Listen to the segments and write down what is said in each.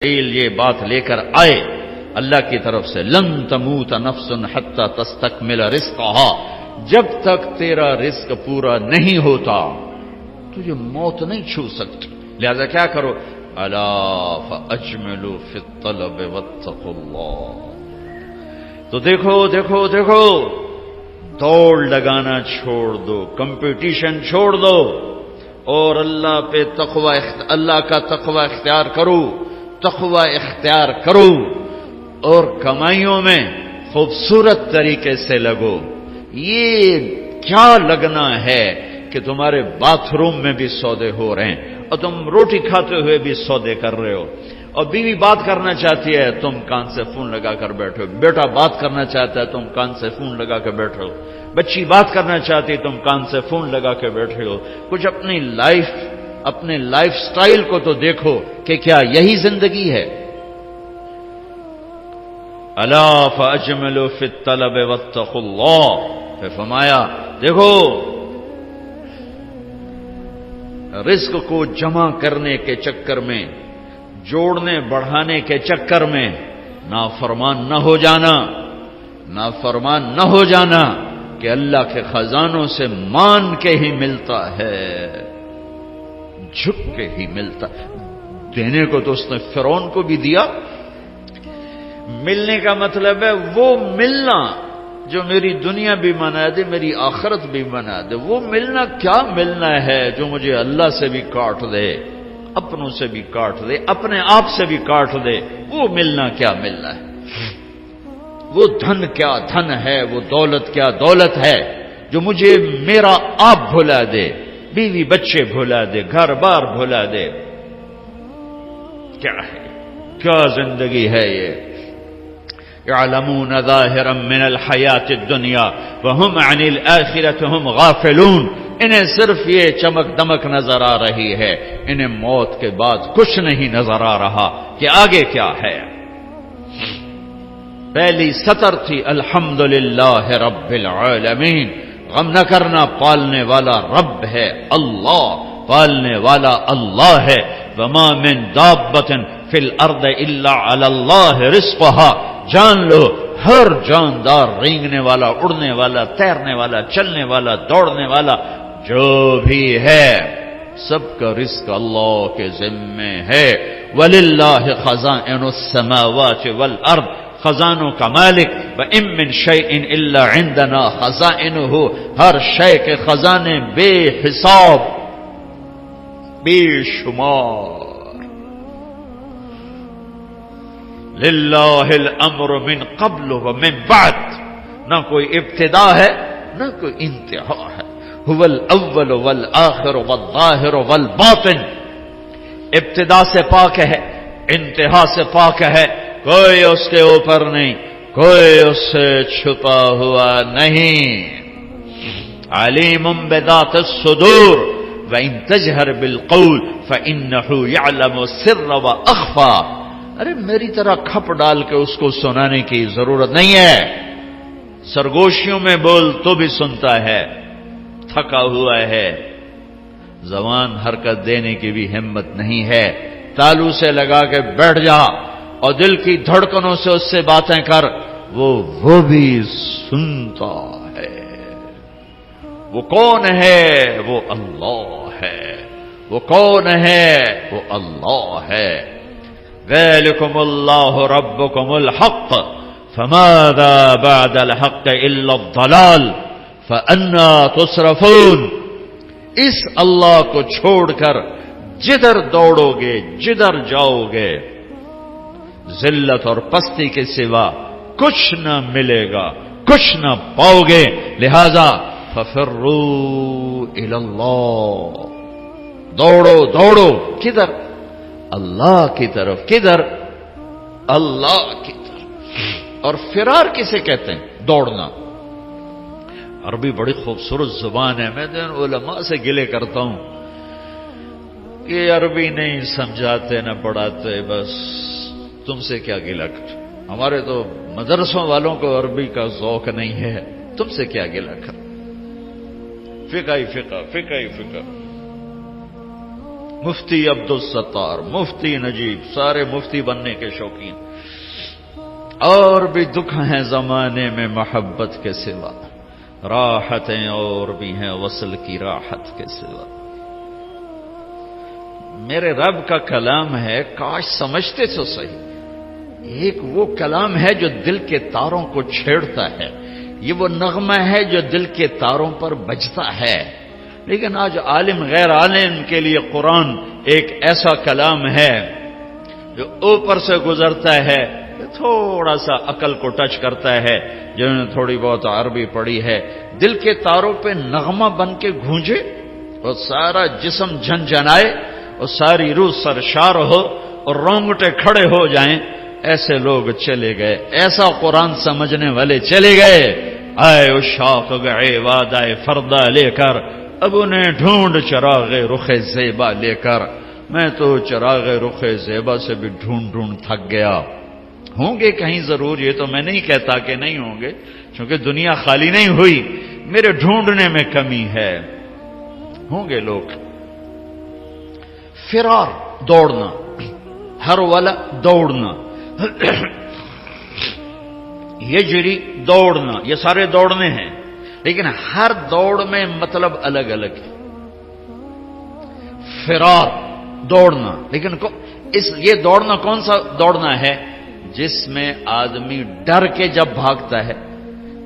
یہ بات لے کر آئے اللہ کی طرف سے، لن تموت نفس حتی تستکمل رزقہا، جب تک تیرا رزق پورا نہیں ہوتا تجھے موت نہیں چھو سکتی، لہذا کیا کرو، الا فاجملوا فی الطلب واتقوا اللہ۔ تو دیکھو دیکھو دیکھو، دوڑ لگانا چھوڑ دو، کمپٹیشن چھوڑ دو، اور اللہ پہ تقوی، اللہ کا تقوی اختیار کرو، تقوی اختیار کرو، اور کمائیوں میں خوبصورت طریقے سے لگو۔ یہ کیا لگنا ہے کہ تمہارے باتھ روم میں بھی سودے ہو رہے ہیں اور تم روٹی کھاتے ہوئے بھی سودے کر رہے ہو، اور بیوی بات کرنا چاہتی ہے تم کان سے فون لگا کر بیٹھو، بیٹا بات کرنا چاہتا ہے تم کان سے فون لگا کر بیٹھو، بچی بات کرنا چاہتی ہے تم کان سے فون لگا کے بیٹھے ہو۔ کچھ اپنے لائف سٹائل کو تو دیکھو کہ کیا یہی زندگی ہے؟ الا فاجملوا فی الطلب واتقوا اللہ، پھر فرمایا دیکھو رزق کو جمع کرنے کے چکر میں، جوڑنے بڑھانے کے چکر میں نافرمان نہ ہو جانا، نافرمان نہ ہو جانا کہ اللہ کے خزانوں سے مان کے ہی ملتا ہے، جھک کے ہی ملتا۔ دینے کو تو اس نے فرعون کو بھی دیا، ملنے کا مطلب ہے وہ ملنا جو میری دنیا بھی بنا دے، میری آخرت بھی بنا دے۔ وہ ملنا کیا ملنا ہے جو مجھے اللہ سے بھی کاٹ دے، اپنوں سے بھی کاٹ دے، اپنے آپ سے بھی کاٹ دے، وہ ملنا کیا ملنا ہے؟ وہ دھن کیا دھن ہے، وہ دولت کیا دولت ہے جو مجھے میرا آپ بھلا دے، بیوی بچے بھلا دے، گھر بار بھلا دے؟ کیا ہے، کیا زندگی ہے یہ؟ یعلمون ظاہرا من الحیات الدنیا وہم عن الآخرۃ ہم غافلون، انہیں صرف یہ چمک دمک نظر آ رہی ہے، انہیں موت کے بعد کچھ نہیں نظر آ رہا کہ آگے کیا ہے۔ پہلی سطر تھی الحمدللہ رب العالمین، غم نہ کرنا، پالنے والا رب ہے اللہ، پالنے والا اللہ ہے۔ وما من دابۃ فی الارض الا علی اللہ رزقها، جان لو ہر جاندار، رینگنے والا، اڑنے والا، تیرنے والا، چلنے والا، دوڑنے والا جو بھی ہے، سب کا رزق اللہ کے ذمے ہے۔ وَلِلَّهِ خَزَائِنُ السَّمَاوَاتِ وَالْأَرْضِ، خزانوں کا مالک، وَإِن مِّن شَيْءٍ إِلَّا عِندَنَا خَزَائِنُهُ، ہر شے کے خزانے بے حساب، بے شمار۔ للہ الامر من قبل ومن بعد، نہ کوئی ابتدا ہے نہ کوئی انتہا ہے۔ هو الاول والآخر والظاہر والباطن، ابتدا سے پاک ہے، انتہا سے پاک ہے، کوئی اس کے اوپر نہیں، کوئی اس سے چھپا ہوا نہیں۔ علیم بذات الصدور وإن تجہر بالقول فإنه يعلم السر وأخفى، ارے میری طرح کھپ ڈال کے اس کو سنانے کی ضرورت نہیں ہے، سرگوشیوں میں بول تو بھی سنتا ہے، تھکا ہوا ہے، زبان حرکت دینے کی بھی ہمت نہیں ہے، تالو سے لگا کے بیٹھ جا اور دل کی دھڑکنوں سے اس سے باتیں کر، وہ بھی سنتا ہے۔ وہ کون ہے؟ وہ اللہ ہے۔ وہ کون ہے؟ وہ اللہ ہے۔ ذَلِكُمُ اللَّهُ رَبُّكُمُ الْحَقُّ فَمَاذَا بَعْدَ الْحَقِّ إِلَّا الضَّلَالُ فَأَنَّى تُصْرَفُونَ، اس اللہ کو چھوڑ کر جدھر دوڑو گے، جدھر جاؤ گے، ذلت اور پستی کے سوا کچھ نہ ملے گا، کچھ نہ پاؤ گے، لہذا فَفِرُّوا إِلَى اللَّهِ، دوڑو دوڑو، کدھر؟ اللہ کی طرف۔ کدھر؟ اللہ کی طرف۔ اور فرار کسے کہتے ہیں؟ دوڑنا۔ عربی بڑی خوبصورت زبان ہے، میں ان علماء سے گلے کرتا ہوں کہ عربی نہیں سمجھاتے نہ پڑھاتے، بس تم سے کیا گلہ کر، ہمارے تو مدرسوں والوں کو عربی کا ذوق نہیں ہے، تم سے کیا گلہ کر، فقہ ہی فقہ، فقہ ہی فقہ۔ مفتی عبدالستار، مفتی نجیب، سارے مفتی بننے کے شوقین. اور بھی دکھ ہیں زمانے میں محبت کے سوا، راحتیں اور بھی ہیں وصل کی راحت کے سوا. میرے رب کا کلام ہے، کاش سمجھتے تو صحیح. ایک وہ کلام ہے جو دل کے تاروں کو چھیڑتا ہے، یہ وہ نغمہ ہے جو دل کے تاروں پر بجتا ہے. لیکن آج عالم غیر عالم کے لیے قرآن ایک ایسا کلام ہے جو اوپر سے گزرتا ہے، تھوڑا سا عقل کو ٹچ کرتا ہے، جنہوں نے تھوڑی بہت عربی پڑھی ہے، دل کے تاروں پہ نغمہ بن کے گونجے اور سارا جسم جھنجھنائے اور ساری روح سرشار ہو اور رونگٹے کھڑے ہو جائیں. ایسے لوگ چلے گئے، ایسا قرآن سمجھنے والے چلے گئے. آئے اشاق گئے وعدہ فردا لے کر، اب انہیں ڈھونڈ چراغ رخ زیبا لے کر. میں تو چراغ رخ زیبا سے بھی ڈھونڈ تھک گیا. ہوں گے کہیں ضرور، یہ تو میں نہیں کہتا کہ نہیں ہوں گے، چونکہ دنیا خالی نہیں ہوئی، میرے ڈھونڈنے میں کمی ہے. ہوں گے لوگ. فرار، دوڑنا، ہر والا دوڑنا، یجری دوڑنا، یہ سارے دوڑنے ہیں، لیکن ہر دوڑ میں مطلب الگ الگ ہے. فرار دوڑنا، لیکن یہ دوڑنا کون سا دوڑنا ہے؟ جس میں آدمی ڈر کے جب بھاگتا ہے،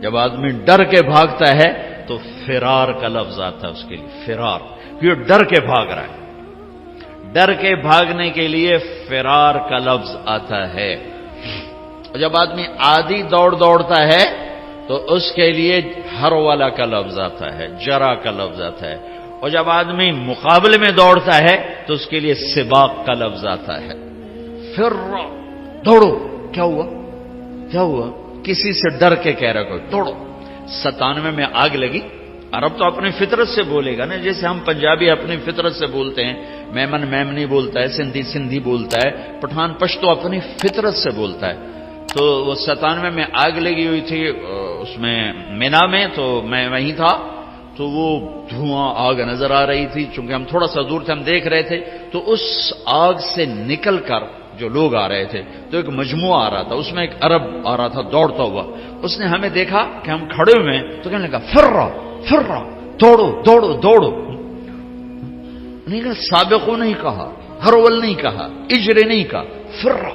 جب آدمی ڈر کے بھاگتا ہے تو فرار کا لفظ آتا ہے اس کے لیے. فرار، یہ ڈر کے بھاگ رہا ہے، ڈر کے بھاگنے کے لیے فرار کا لفظ آتا ہے. جب آدمی عادی دوڑتا ہے تو اس کے لیے ہر والا کا لفظ آتا ہے، جرا کا لفظ آتا ہے. اور جب آدمی مقابلے میں دوڑتا ہے تو اس کے لیے سباق کا لفظ آتا ہے. پھر دوڑو، کیا ہوا؟ کسی سے ڈر کے کہہ رہا کوئی دوڑو. 97 میں آگ لگی. عرب تو اپنی فطرت سے بولے گا نا، جیسے ہم پنجابی اپنی فطرت سے بولتے ہیں، میمن میمنی بولتا ہے، سندھی سندھی بولتا ہے، پٹھان پشتو اپنی فطرت سے بولتا ہے. تو وہ 97 میں آگ لگی ہوئی تھی اس میں مینا میں، تو میں وہیں تھا. تو وہ دھواں آگ نظر آ رہی تھی، چونکہ ہم تھوڑا سا دور تھے، ہم دیکھ رہے تھے. تو اس آگ سے نکل کر جو لوگ آ رہے تھے تو ایک مجموعہ آ رہا تھا، اس میں ایک عرب آ رہا تھا دوڑتا ہوا. اس نے ہمیں دیکھا کہ ہم کھڑے ہوئے ہیں تو کہنے لگا فرا، دوڑو. نہیں کہا سابقو نہیں کہا، ہرول نہیں کہا، اجرے نہیں کہا، فرا،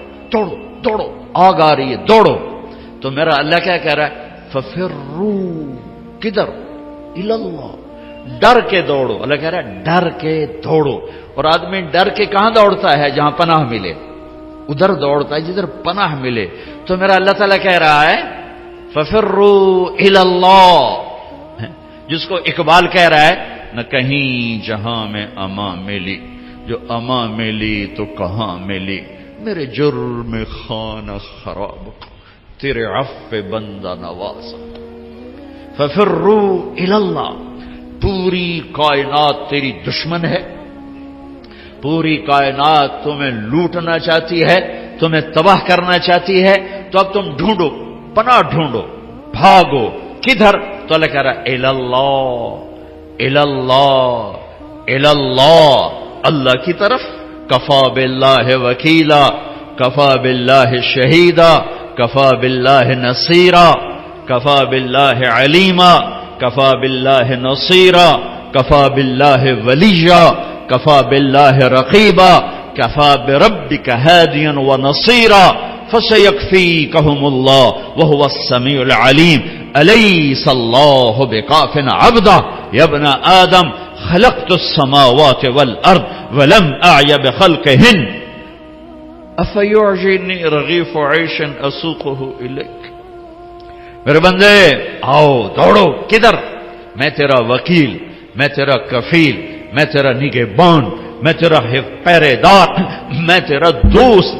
دوڑو، آگ آ رہی ہے، دوڑو. تو میرا اللہ کیا کہہ رہا ہے؟ ففرو، کدھر؟ الاللہ، ڈر کے دوڑو. اللہ کہہ رہا ہے ڈر کے دوڑو. اور آدمی ڈر کے کہاں دوڑتا ہے؟ جہاں پناہ ملے، ادھر دوڑتا ہے جدھر پناہ ملے. تو میرا اللہ تعالیٰ کہہ رہا ہے ففرو الاللہ، جس کو اقبال کہہ رہا ہے نہ کہیں جہاں میں امان ملی، جو امان ملی تو کہاں ملی، میرے جرم خانہ خراب، تیرے عفو بندہ نوازا. ففرو الاللہ. پوری کائنات تیری دشمن ہے، پوری کائنات تمہیں لوٹنا چاہتی ہے، تمہیں تباہ کرنا چاہتی ہے. تو اب تم ڈھونڈو، پناہ ڈھونڈو، بھاگو. کدھر؟ تو اللہ کہہ رہا ہے الاللہ، اللہ کی طرف. کفا باللہ وکیلا، کفا باللہ شہیدا، کفا باللہ نصیرا، کفا باللہ علیما، کفا باللہ نصیرا، کفا باللہ ولیا، کفا باللہ رقیبا، کفا بربک ہادیا ونصیرا. فسیکفیکہم اللہ وہو السمیع العلیم. الیس اللہ بکاف عبدہ یا ابن آدم خلقت السماوات والارض ولم اعی بخلقہن افیعجبنی رغیف عیش اسوقہ الیک. میرے بندے آؤ، دوڑو. کدھر؟ میں تیرا وکیل، میں تیرا کفیل، میں تیرا نگہبان، میں تیرا پہرے دار، میں تیرا دوست،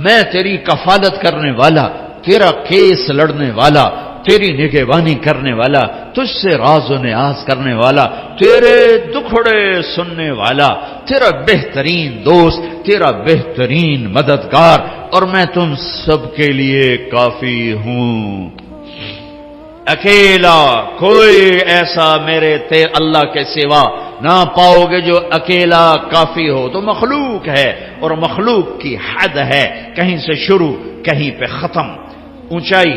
میں تیری کفالت کرنے والا، تیرا کیس لڑنے والا، تیری نگہبانی کرنے والا، تجھ سے راز و نیاز کرنے والا، تیرے دکھڑے سننے والا، تیرا بہترین دوست، تیرا بہترین مددگار، اور میں تم سب کے لیے کافی ہوں. اکیلا کوئی ایسا میرے اللہ کے سوا نہ پاؤ گے جو اکیلا کافی ہو. تو مخلوق ہے اور مخلوق کی حد ہے، کہیں سے شروع کہیں پہ ختم، اونچائی،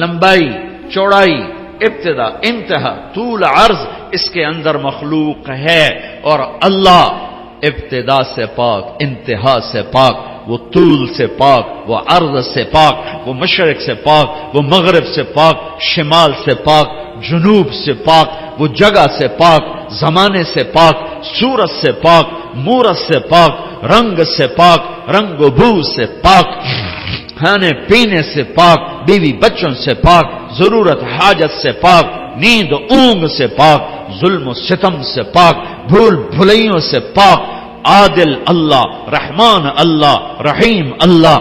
لمبائی، چوڑائی، ابتدا، انتہا، طول، عرض، اس کے اندر مخلوق ہے. اور اللہ ابتدا سے پاک، انتہا سے پاک، وہ طول سے پاک، وہ عرض سے پاک، وہ مشرق سے پاک، وہ مغرب سے پاک، شمال سے پاک، جنوب سے پاک، وہ جگہ سے پاک، زمانے سے پاک، صورت سے پاک، مورت سے پاک، رنگ سے پاک، رنگ و بو سے پاک، کھانے پینے سے پاک، بیوی بچوں سے پاک، ضرورت حاجت سے پاک، نیند اونگ سے پاک، ظلم و ستم سے پاک، بھول بھلائیوں سے پاک. عادل اللہ، رحمان اللہ، رحیم اللہ،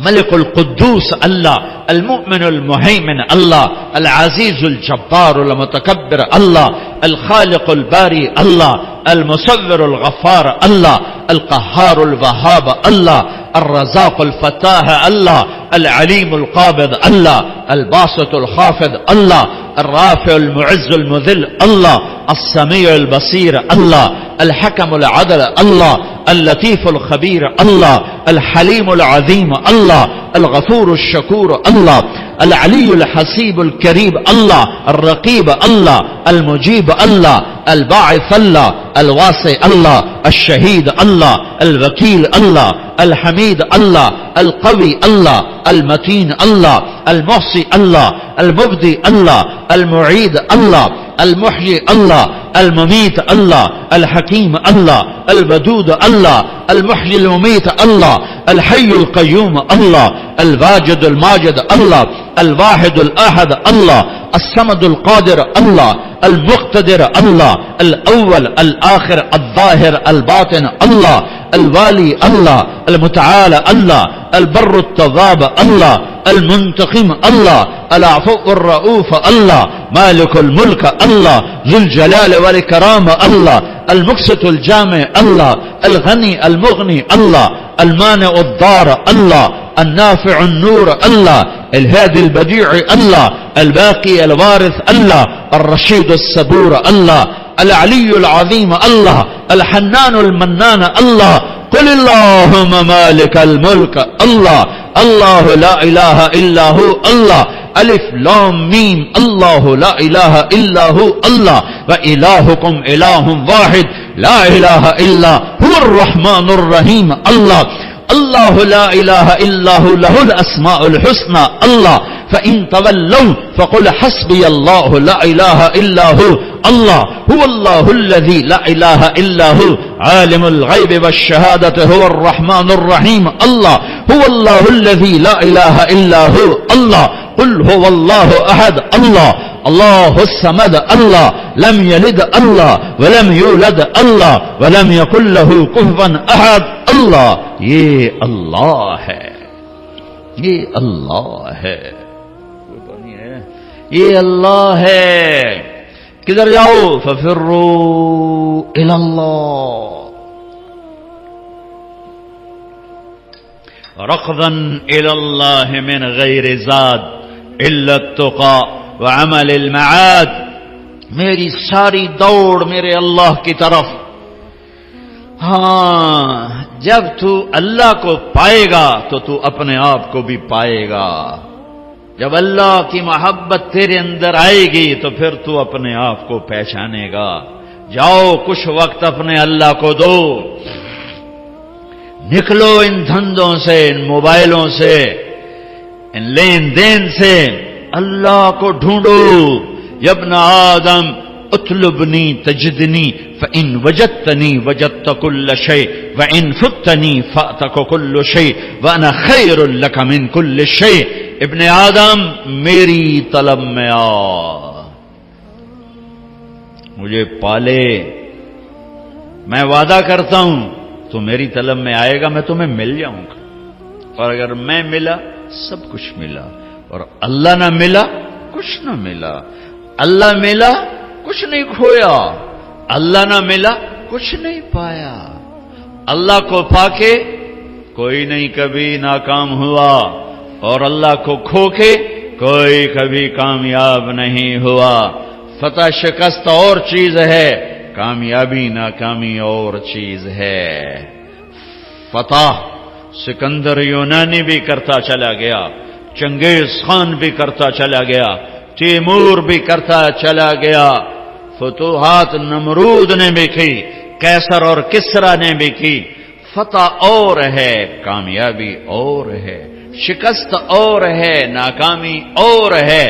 ملک القدوس اللہ، المؤمن المہیمن اللہ، العزیز الجبار المتکبر اللہ، الخالق الباری اللہ، المصور الغفار اللہ، القہار الوہاب اللہ، الرزاق الفتاح اللہ، العلیم القابض اللہ، الباسط الخافض اللہ، الرافع المعز المذل اللہ، السمیع البصیر اللہ، الحکم العدل اللہ، اللطیف الخبیر اللہ، الحلیم العظیم اللہ، الغفور الشکور اللہ، العلی الحسیب الکریم اللہ، الرقیب اللہ، المجیب اللہ، الباعث اللہ، الواسع اللہ، الشہید اللہ، الوکیل اللہ، الحمید اللہ، القوی اللہ، المتین اللہ، المحصی اللہ، المبدی اللہ، المعید اللہ، المحیی اللہ، الممیت اللہ، الحکیم اللہ، الودود اللہ، المحیی الممیت اللہ، الحی القیوم اللہ، الواجد الماجد اللہ، الواحد الاحد اللہ، الصمد القادر اللہ، المقتدر اللہ، الاول الآخر الظاہر الباطن اللہ، الوالی اللہ، المتعال اللہ، البر التواب اللہ، المنتقم اللہ، العفو الرؤوف اللہ، مالک الملک اللہ، ذو الجلال والاکرام اللہ، المقسط الجامع اللہ، الغنی المغنی اللہ، المانع الضار اللہ، النافع النور اللہ، الهادي البديع الله، الباقي الوارث الله، الرشيد الصبور الله، العلي العظيم الله، الحنان المنان الله. قل اللهم مالك الملك الله، الله لا إله إلا هو الله، ألف لام ميم، الله لا إله إلا هو الله، وإلهكم إله واحد لا إله إلا هو الرحمن الرحيم الله. الله لا إله إلا هو له الأسماء الحسنى الله. فإن تولوا فقل حسبي الله لا إله إلا هو الله. هو الله الذي لا إله إلا هو عالم الغيب والشهادة هو الرحمن الرحيم الله. هو الله الذي لا إله إلا هو الله. قل هو الله أحد الله الله الصمد الله لم يلد الله ولم يولد الله ولم يكن له كفوا أحد الله. یہ اللہ ہے، یہ اللہ ہے، یہ اللہ ہے. کدھر جاؤ؟ ففروا الی اللہ ركضا الی اللہ من غیر زاد الا التقى وعمل المعاد. میری ساری دوڑ میرے اللہ کی طرف. ہاں، جب تو اللہ کو پائے گا تو تو اپنے آپ کو بھی پائے گا. جب اللہ کی محبت تیرے اندر آئے گی تو پھر تو اپنے آپ کو پہچانے گا. جاؤ کچھ وقت اپنے اللہ کو دو، نکلو ان دھندوں سے، ان موبائلوں سے، ان لین دین سے، اللہ کو ڈھونڈو. یا ابن آدم اطلبنی تجدنی فإن وجدتنی وجدت كل شيء وإن فتنی فأتك كل شيء وأنا خير لك من كل شيء. ابن آدم میری طلب میں آ، مجھے پالے. میں وعدہ کرتا ہوں تو میری طلب میں آئے گا، میں تمہیں مل جاؤں گا. اور اگر میں ملا سب کچھ ملا، اور اللہ نہ ملا کچھ نہ ملا. اللہ ملا کچھ نہیں کھویا، اللہ نہ ملا کچھ نہیں پایا. اللہ کو پا کے کوئی نہیں کبھی ناکام ہوا، اور اللہ کو کھو کے کوئی کبھی کامیاب نہیں ہوا. فتح شکست اور چیز ہے، کامیابی ناکامی اور چیز ہے. فتح سکندر یونانی بھی کرتا چلا گیا، چنگیز خان بھی کرتا چلا گیا، تیمور بھی کرتا چلا گیا، فتوحات نمرود نے بھی کی، قیصر اور کسرا نے بھی کی. فتح اور ہے، کامیابی اور ہے، شکست اور ہے، ناکامی اور ہے.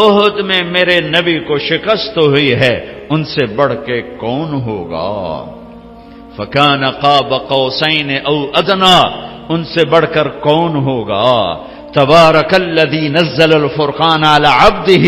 احد میں میرے نبی کو شکست ہوئی ہے، ان سے بڑھ کے کون ہوگا؟ فکان قاب قوسین او ادنا، ان سے بڑھ کر کون ہوگا؟ تبارک الذی نزل الفرقان علی عبدہ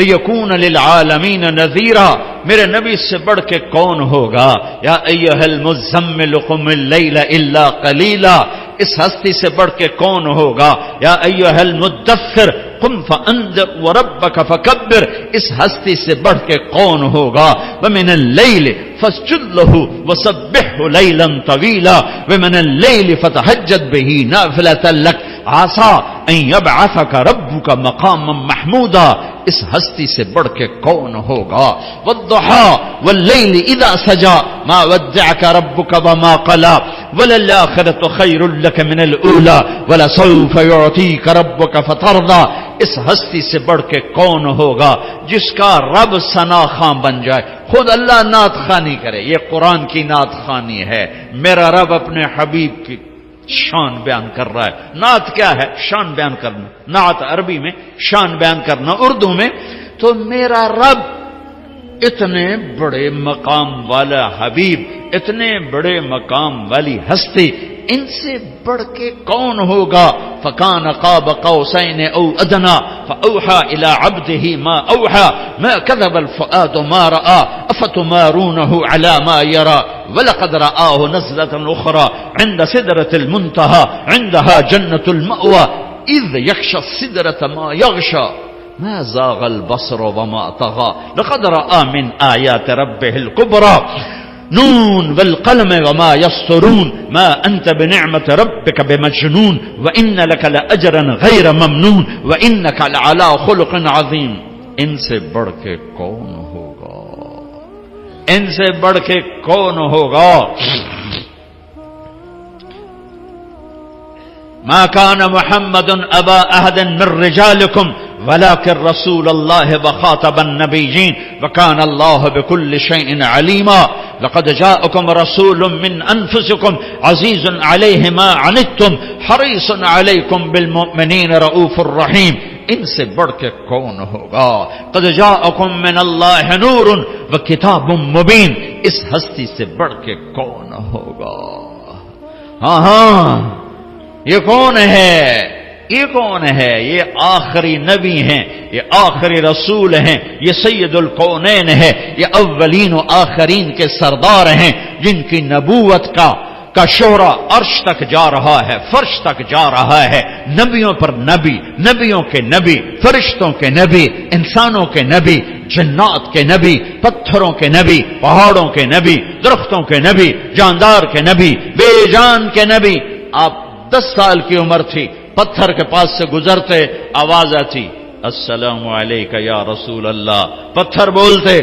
لیکون للعالمین نذیرا، میرے نبی سے بڑھ کے کون ہوگا؟ یا ایھا المزمل قم اللیل الا قلیلا، اس ہستی سے بڑھ کے کون ہوگا؟ یا ایھا المدثر قم فانذر وربک فکبر، اس ہستی سے بڑھ کے کون ہوگا؟ ومن اللیل فاسجد لہ وسبحہ لیلا طویلا ومن اللیل فتہجد بہ نافلۃ لک عسیٰ ان یبعثک ربک مقاما محمودا، اس ہستی سے بڑھ کے کون ہوگا؟ والضحی واللیل اذا سجی ما ودعک ربک وما قلی وللآخرۃ خیر لک من الاولی ولسوف یعطیک ربک فترضی، اس ہستی سے بڑھ کے کون ہوگا جس کا رب ثنا خواں بن جائے، خود اللہ نعت خوانی کرے. یہ قرآن کی نعت خوانی ہے. میرا رب اپنے حبیب کی شان بیان کر رہا ہے. نعت کیا ہے؟ شان بیان کرنا. نعت عربی میں، شان بیان کرنا اردو میں. تو میرا رب اتنے بڑے مقام والا حبیب، اتنے بڑے مقام والی ہستی، ان سے بڑھ کے کون ہوگا؟ فکان قاب قوسین او ادنا فاوحى الى عبده ما اوحى ما كذب الفؤاد ما راى افتمارونه على ما يرى ولقد رآه نزلة اخرى عند سدرة المنتهى عندها جنة المأوى اذ يغشى السدرة ما يغشى ما زاغ البصر وما طغى لقد رأى من آيات ربه الكبرى نون والقلم وما يسطرون ما أنت بنعمة ربك بمجنون وإن لك لأجرا غير ممنون وإنك لعلى خلق عظيم. ان سے بڑھ کے کون ہوگا؟ ان سے بڑھ کے کون ہوگا؟ ما كان محمد أبا أحد من رجالكم ولكن رسول الله وخاتم النبيين وكان الله بكل شيء عليما. لقد جاءكم رسول من أنفسكم عزيز عليه ما عنتم حريص عليكم بالمؤمنين رؤوف رحيم. ان سے بڑھ کے کون ہوگا؟ قد جاءكم من الله نور وكتاب مبين، اس ہستی سے بڑھ کے کون ہوگا؟ ہاں یہ کون ہے؟ یہ کون ہے؟ یہ آخری نبی ہیں، یہ آخری رسول ہیں، یہ سید الکونین ہے، یہ اولین و آخرین کے سردار ہیں، جن کی نبوت کا شہرہ عرش تک جا رہا ہے، فرش تک جا رہا ہے. نبیوں پر نبی، نبیوں کے نبی، فرشتوں کے نبی، انسانوں کے نبی، جنات کے نبی، پتھروں کے نبی، پہاڑوں کے نبی، درختوں کے نبی، جاندار کے نبی، بے جان کے نبی. آپ 10 سال کی عمر تھی، پتھر کے پاس سے گزرتے آواز آتی السلام علیکہ یا رسول اللہ، پتھر بولتے.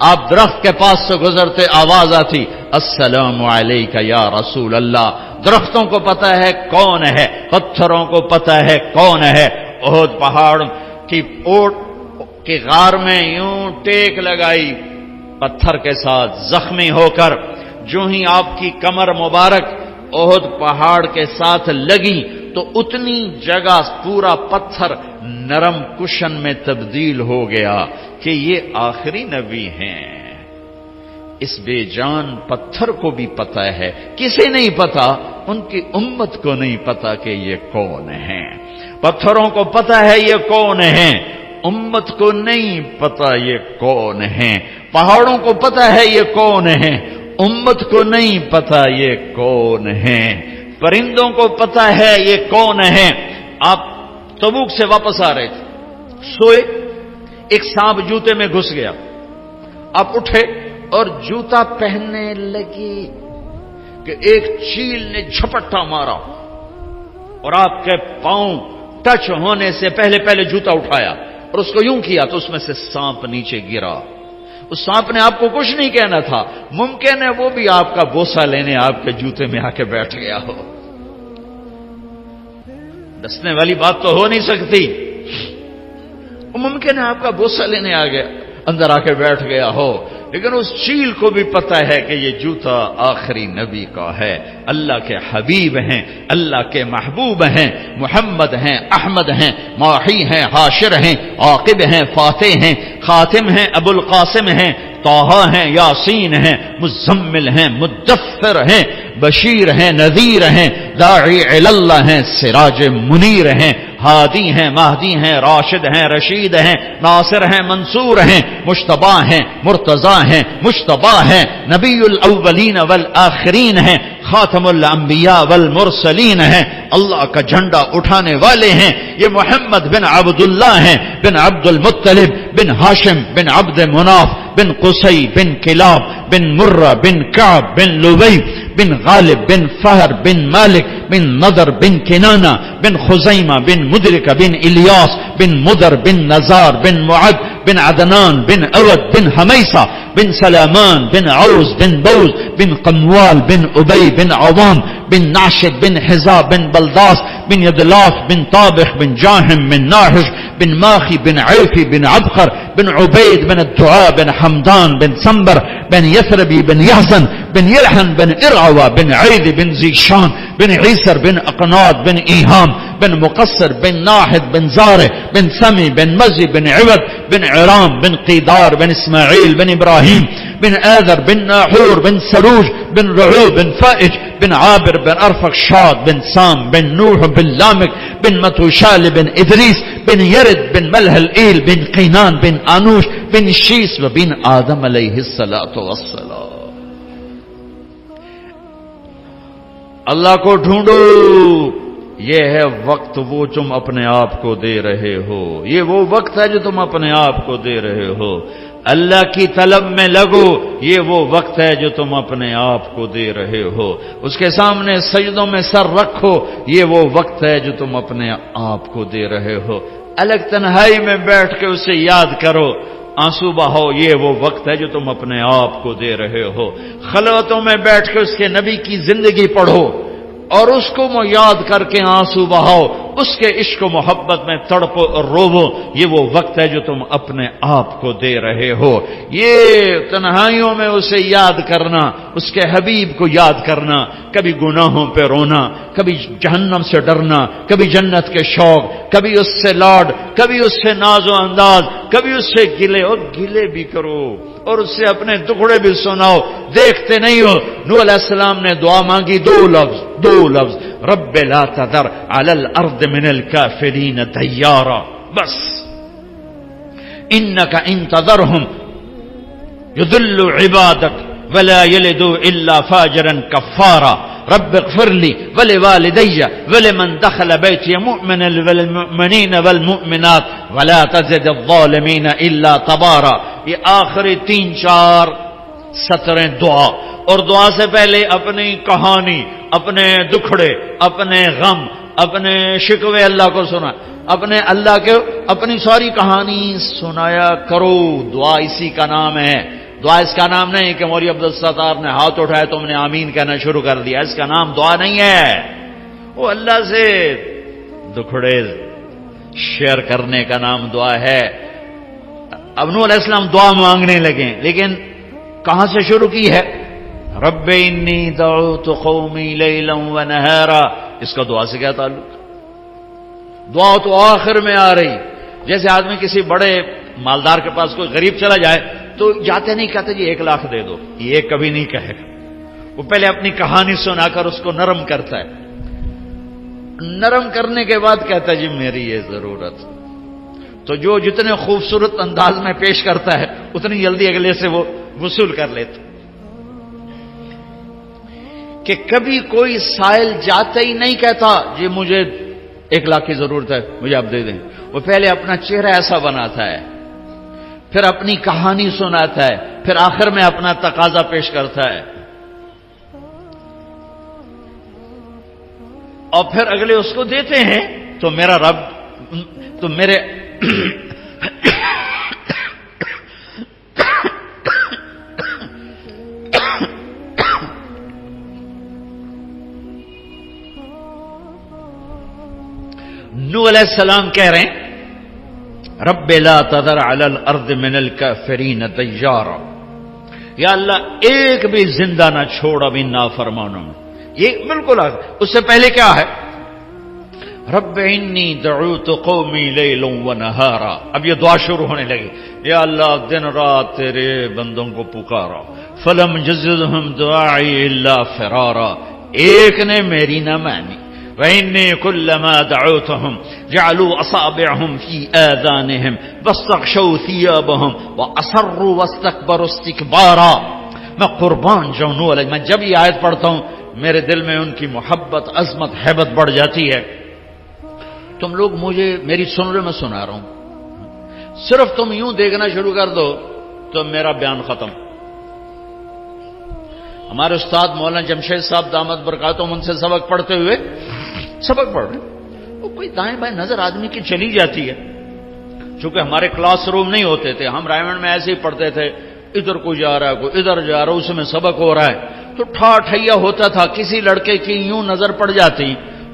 آپ درخت کے پاس سے گزرتے آواز آتی السلام علیکہ یا رسول اللہ. درختوں کو پتہ ہے کون ہے، پتھروں کو پتہ ہے کون ہے. احد پہاڑ کی اوٹ کی غار میں یوں ٹیک لگائی پتھر کے ساتھ، زخمی ہو کر جو ہی آپ کی کمر مبارک احد پہاڑ کے ساتھ لگی تو اتنی جگہ پورا پتھر نرم کشن میں تبدیل ہو گیا کہ یہ آخری نبی ہیں. اس بے جان پتھر کو بھی پتہ ہے، کسے نہیں پتا؟ ان کی امت کو نہیں پتا کہ یہ کون ہیں. پتھروں کو پتا ہے یہ کون ہیں، امت کو نہیں پتا یہ کون ہیں. پہاڑوں کو پتا ہے یہ کون ہیں، امت کو نہیں پتا یہ کون ہیں. پرندوں کو پتا ہے یہ کون ہیں. آپ تبوک سے واپس آ رہے تھے، سوئے، ایک سانپ جوتے میں گھس گیا. آپ اٹھے اور جوتا پہننے لگے کہ ایک چیل نے جھپٹا مارا اور آپ کے پاؤں ٹچ ہونے سے پہلے پہلے جوتا اٹھایا اور اس کو یوں کیا تو اس میں سے سانپ نیچے گرا. اس سانپ نے آپ کو کچھ نہیں کہنا تھا، ممکن ہے وہ بھی آپ کا بوسہ لینے آپ کے جوتے میں آ کے بیٹھ گیا ہو. ڈسنے والی بات تو ہو نہیں سکتی. ممکن ہے آپ کا بوسہ لینے آ گیا، اندر آ کے بیٹھ گیا ہو، لیکن اس چیل کو بھی پتا ہے کہ یہ جوتا آخری نبی کا ہے، اللہ کے حبیب ہیں، اللہ کے محبوب ہیں، محمد ہیں، احمد ہیں، ماحی ہیں، حاشر ہیں، عاقب ہیں، فاتح ہیں، خاتم ہیں، ابو القاسم ہیں، طٰہٰ ہیں، یاسین ہیں، مزمل ہیں، مدثر ہیں، بشیر ہیں، نذیر ہیں، داعی الی اللہ ہیں، سراج منیر ہیں، ہادی ہیں، مہدی ہیں، راشد ہیں، رشید ہیں، ناصر ہیں، منصور ہیں، مجتبی ہیں، مرتضی ہیں، مجتبی ہیں، نبی الاولین والآخرین ہیں، خاتم الانبیاء والمرسلین ہیں، اللہ کا جھنڈا اٹھانے والے ہیں. یہ محمد بن عبداللہ ہیں، بن عبد المطلب، بن ہاشم، بن عبد مناف، بن قصی، بن کلاب، بن مرہ، بن کعب، بن لبی، بن غالب، بن فہر، بن مالک، بن نضر، بن کنانہ، بن خزیمہ، بن مدرکہ، بن الیاس، بن مدر، بن نزار، بن معد، بن عدنان، بن اود، بن حمیسہ، بن سلامان، بن عوز، بن بوز، بن قموال، بن ابی، بن عوام، بن ناشد، بن حزاب، بن بلداس، بن یدلاف، بن طابخ، بن جاہم، بن ناحش، بن ماخی، بن عیفی، بن عبقر، بن عبید، بن الدعاء، بن حمدان، بن سنبر، بن یثربی، بن یحزن، بن یلحن، بن ارعوہ، بن عید، بن زیشان، بن عیسر، بن اقناد، بن ایہام، بن مقصر، بن ناحد، بن زارع، بن سمی، بن مزی، بن عود، بن عرام، بن قیدار، بن اسماعیل، بن ابراہیم، بن آذر، بن ناحور، بن سروج، بن رعو، بن فائج، بن عابر، بن ارفخشاد، بن سام، بن نوح، بن لامک، بن متوشال، بن ادریس، بن یرد، بن ملح الایل، بن قینان، بن آنوش، بن شیس و بن آدم علیہ الصلاۃ والسلام. اللہ کو ڈھونڈو، یہ ہے وقت وہ تم اپنے آپ کو دے رہے ہو، یہ وہ وقت ہے جو تم اپنے آپ کو دے رہے ہو. اللہ کی طلب میں لگو، یہ وہ وقت ہے جو تم اپنے آپ کو دے رہے ہو. اس کے سامنے سجدوں میں سر رکھو، یہ وہ وقت ہے جو تم اپنے آپ کو دے رہے ہو. الگ تنہائی میں بیٹھ کے اسے یاد کرو، آنسو بہاؤ، یہ وہ وقت ہے جو تم اپنے آپ کو دے رہے ہو. خلوتوں میں بیٹھ کے اس کے نبی کی زندگی پڑھو اور اس کو یاد کر کے آنسو بہاؤ، اس کے عشق و محبت میں تڑپو اور روو، یہ وہ وقت ہے جو تم اپنے آپ کو دے رہے ہو. یہ تنہائیوں میں اسے یاد کرنا، اس کے حبیب کو یاد کرنا، کبھی گناہوں پہ رونا، کبھی جہنم سے ڈرنا، کبھی جنت کے شوق، کبھی اس سے لاڈ، کبھی اس سے ناز و انداز، کبھی اس سے گلے، اور گلے بھی کرو اور اس سے اپنے دکھڑے بھی سناؤ. دیکھتے نہیں ہو نوح علیہ السلام نے دعا مانگی، دو لفظ رب لا تذر علی الارض من الکافرین دیارا، بس انک ان تذرہم یضل عبادک ولا یلدوا الا فاجرا کفارا رب اغفر لی ولوالدی ولمن دخل بیتی مؤمنا والمؤمنین والمؤمنات ولا تزد الظالمین الا تبارا. یہ آخری 3-4 سطریں دعا، اور دعا سے پہلے اپنی کہانی، اپنے دکھڑے، اپنے غم، اپنے شکوے اللہ کو سنا، اپنے اللہ کے اپنی ساری کہانی سنایا کرو. دعا اسی کا نام ہے. دعا اس کا نام نہیں کہ مولوی عبدالستار نے ہاتھ اٹھایا تم نے آمین کہنا شروع کر دیا، اس کا نام دعا نہیں ہے. وہ اللہ سے دکھڑے شیئر کرنے کا نام دعا ہے. اب نوح علیہ السلام دعا مانگنے لگے، لیکن کہاں سے شروع کی ہے؟ رب انی دعوت قومی لیلا ونہارا. اس کا دعا سے کیا تعلق؟ دعا تو آخر میں آ رہی. جیسے آدمی کسی بڑے مالدار کے پاس کوئی غریب چلا جائے تو جاتے نہیں کہتے جی 1 لاکھ دے دو، یہ کبھی نہیں کہے گا. وہ پہلے اپنی کہانی سنا کر اس کو نرم کرتا ہے. نرم کرنے کے بعد کہتا ہے جی میری یہ ضرورت. تو جو جتنے خوبصورت انداز میں پیش کرتا ہے اتنی جلدی اگلے سے وہ وصول کر لیتا. کہ کبھی کوئی سائل جاتے ہی نہیں کہتا جی مجھے 1 لاکھ کی ضرورت ہے مجھے آپ دے دیں. وہ پہلے اپنا چہرہ ایسا بناتا ہے، پھر اپنی کہانی سناتا ہے، پھر آخر میں اپنا تقاضا پیش کرتا ہے، اور پھر اگلے اس کو دیتے ہیں. تو میرا رب تو میرے نوح علیہ السلام کہہ رہے ہیں رب لا تذر علی الارض من الکافرین دیارا، یا اللہ ایک بھی زندہ نہ چھوڑ ابھی نافرمانوں میں. یہ بالکل اس سے پہلے کیا ہے؟ رب انی دعوت قومی لیلا ونہارا. اب یہ دعا شروع ہونے لگی، یا اللہ دن رات تیرے بندوں کو پکارا. فلم یزدہم دعائی الا فرارا، ایک نے میری نہ مانی. وإني كلما دعوتهم جعلوا أصابعهم في آذانهم واستغشوا ثيابهم وأصروا واستكبروا استكبارا. میں قربان جاؤں نوح علیہ، میں جب یہ آیت پڑھتا ہوں میرے دل میں ان کی محبت، عظمت، ہیبت بڑھ جاتی ہے. تم لوگ مجھے میری سن رہے، میں سنا رہا ہوں، صرف تم یوں دیکھنا شروع کر دو تو میرا بیان ختم. ہمارے استاد مولانا جمشید صاحب دامت برکاتہم ان سے سبق پڑھتے ہوئے سبق پڑھ رہے، وہ کوئی دائیں بائیں نظر آدمی کی چلی جاتی ہے. چونکہ ہمارے کلاس روم نہیں ہوتے تھے، ہم رائمنڈ میں ایسے ہی پڑھتے تھے، ادھر کوئی جا رہا ہے کوئی ادھر جا رہا ہے، اس میں سبق ہو رہا ہے تو ٹھیا ہوتا تھا. کسی لڑکے کی یوں نظر پڑ جاتی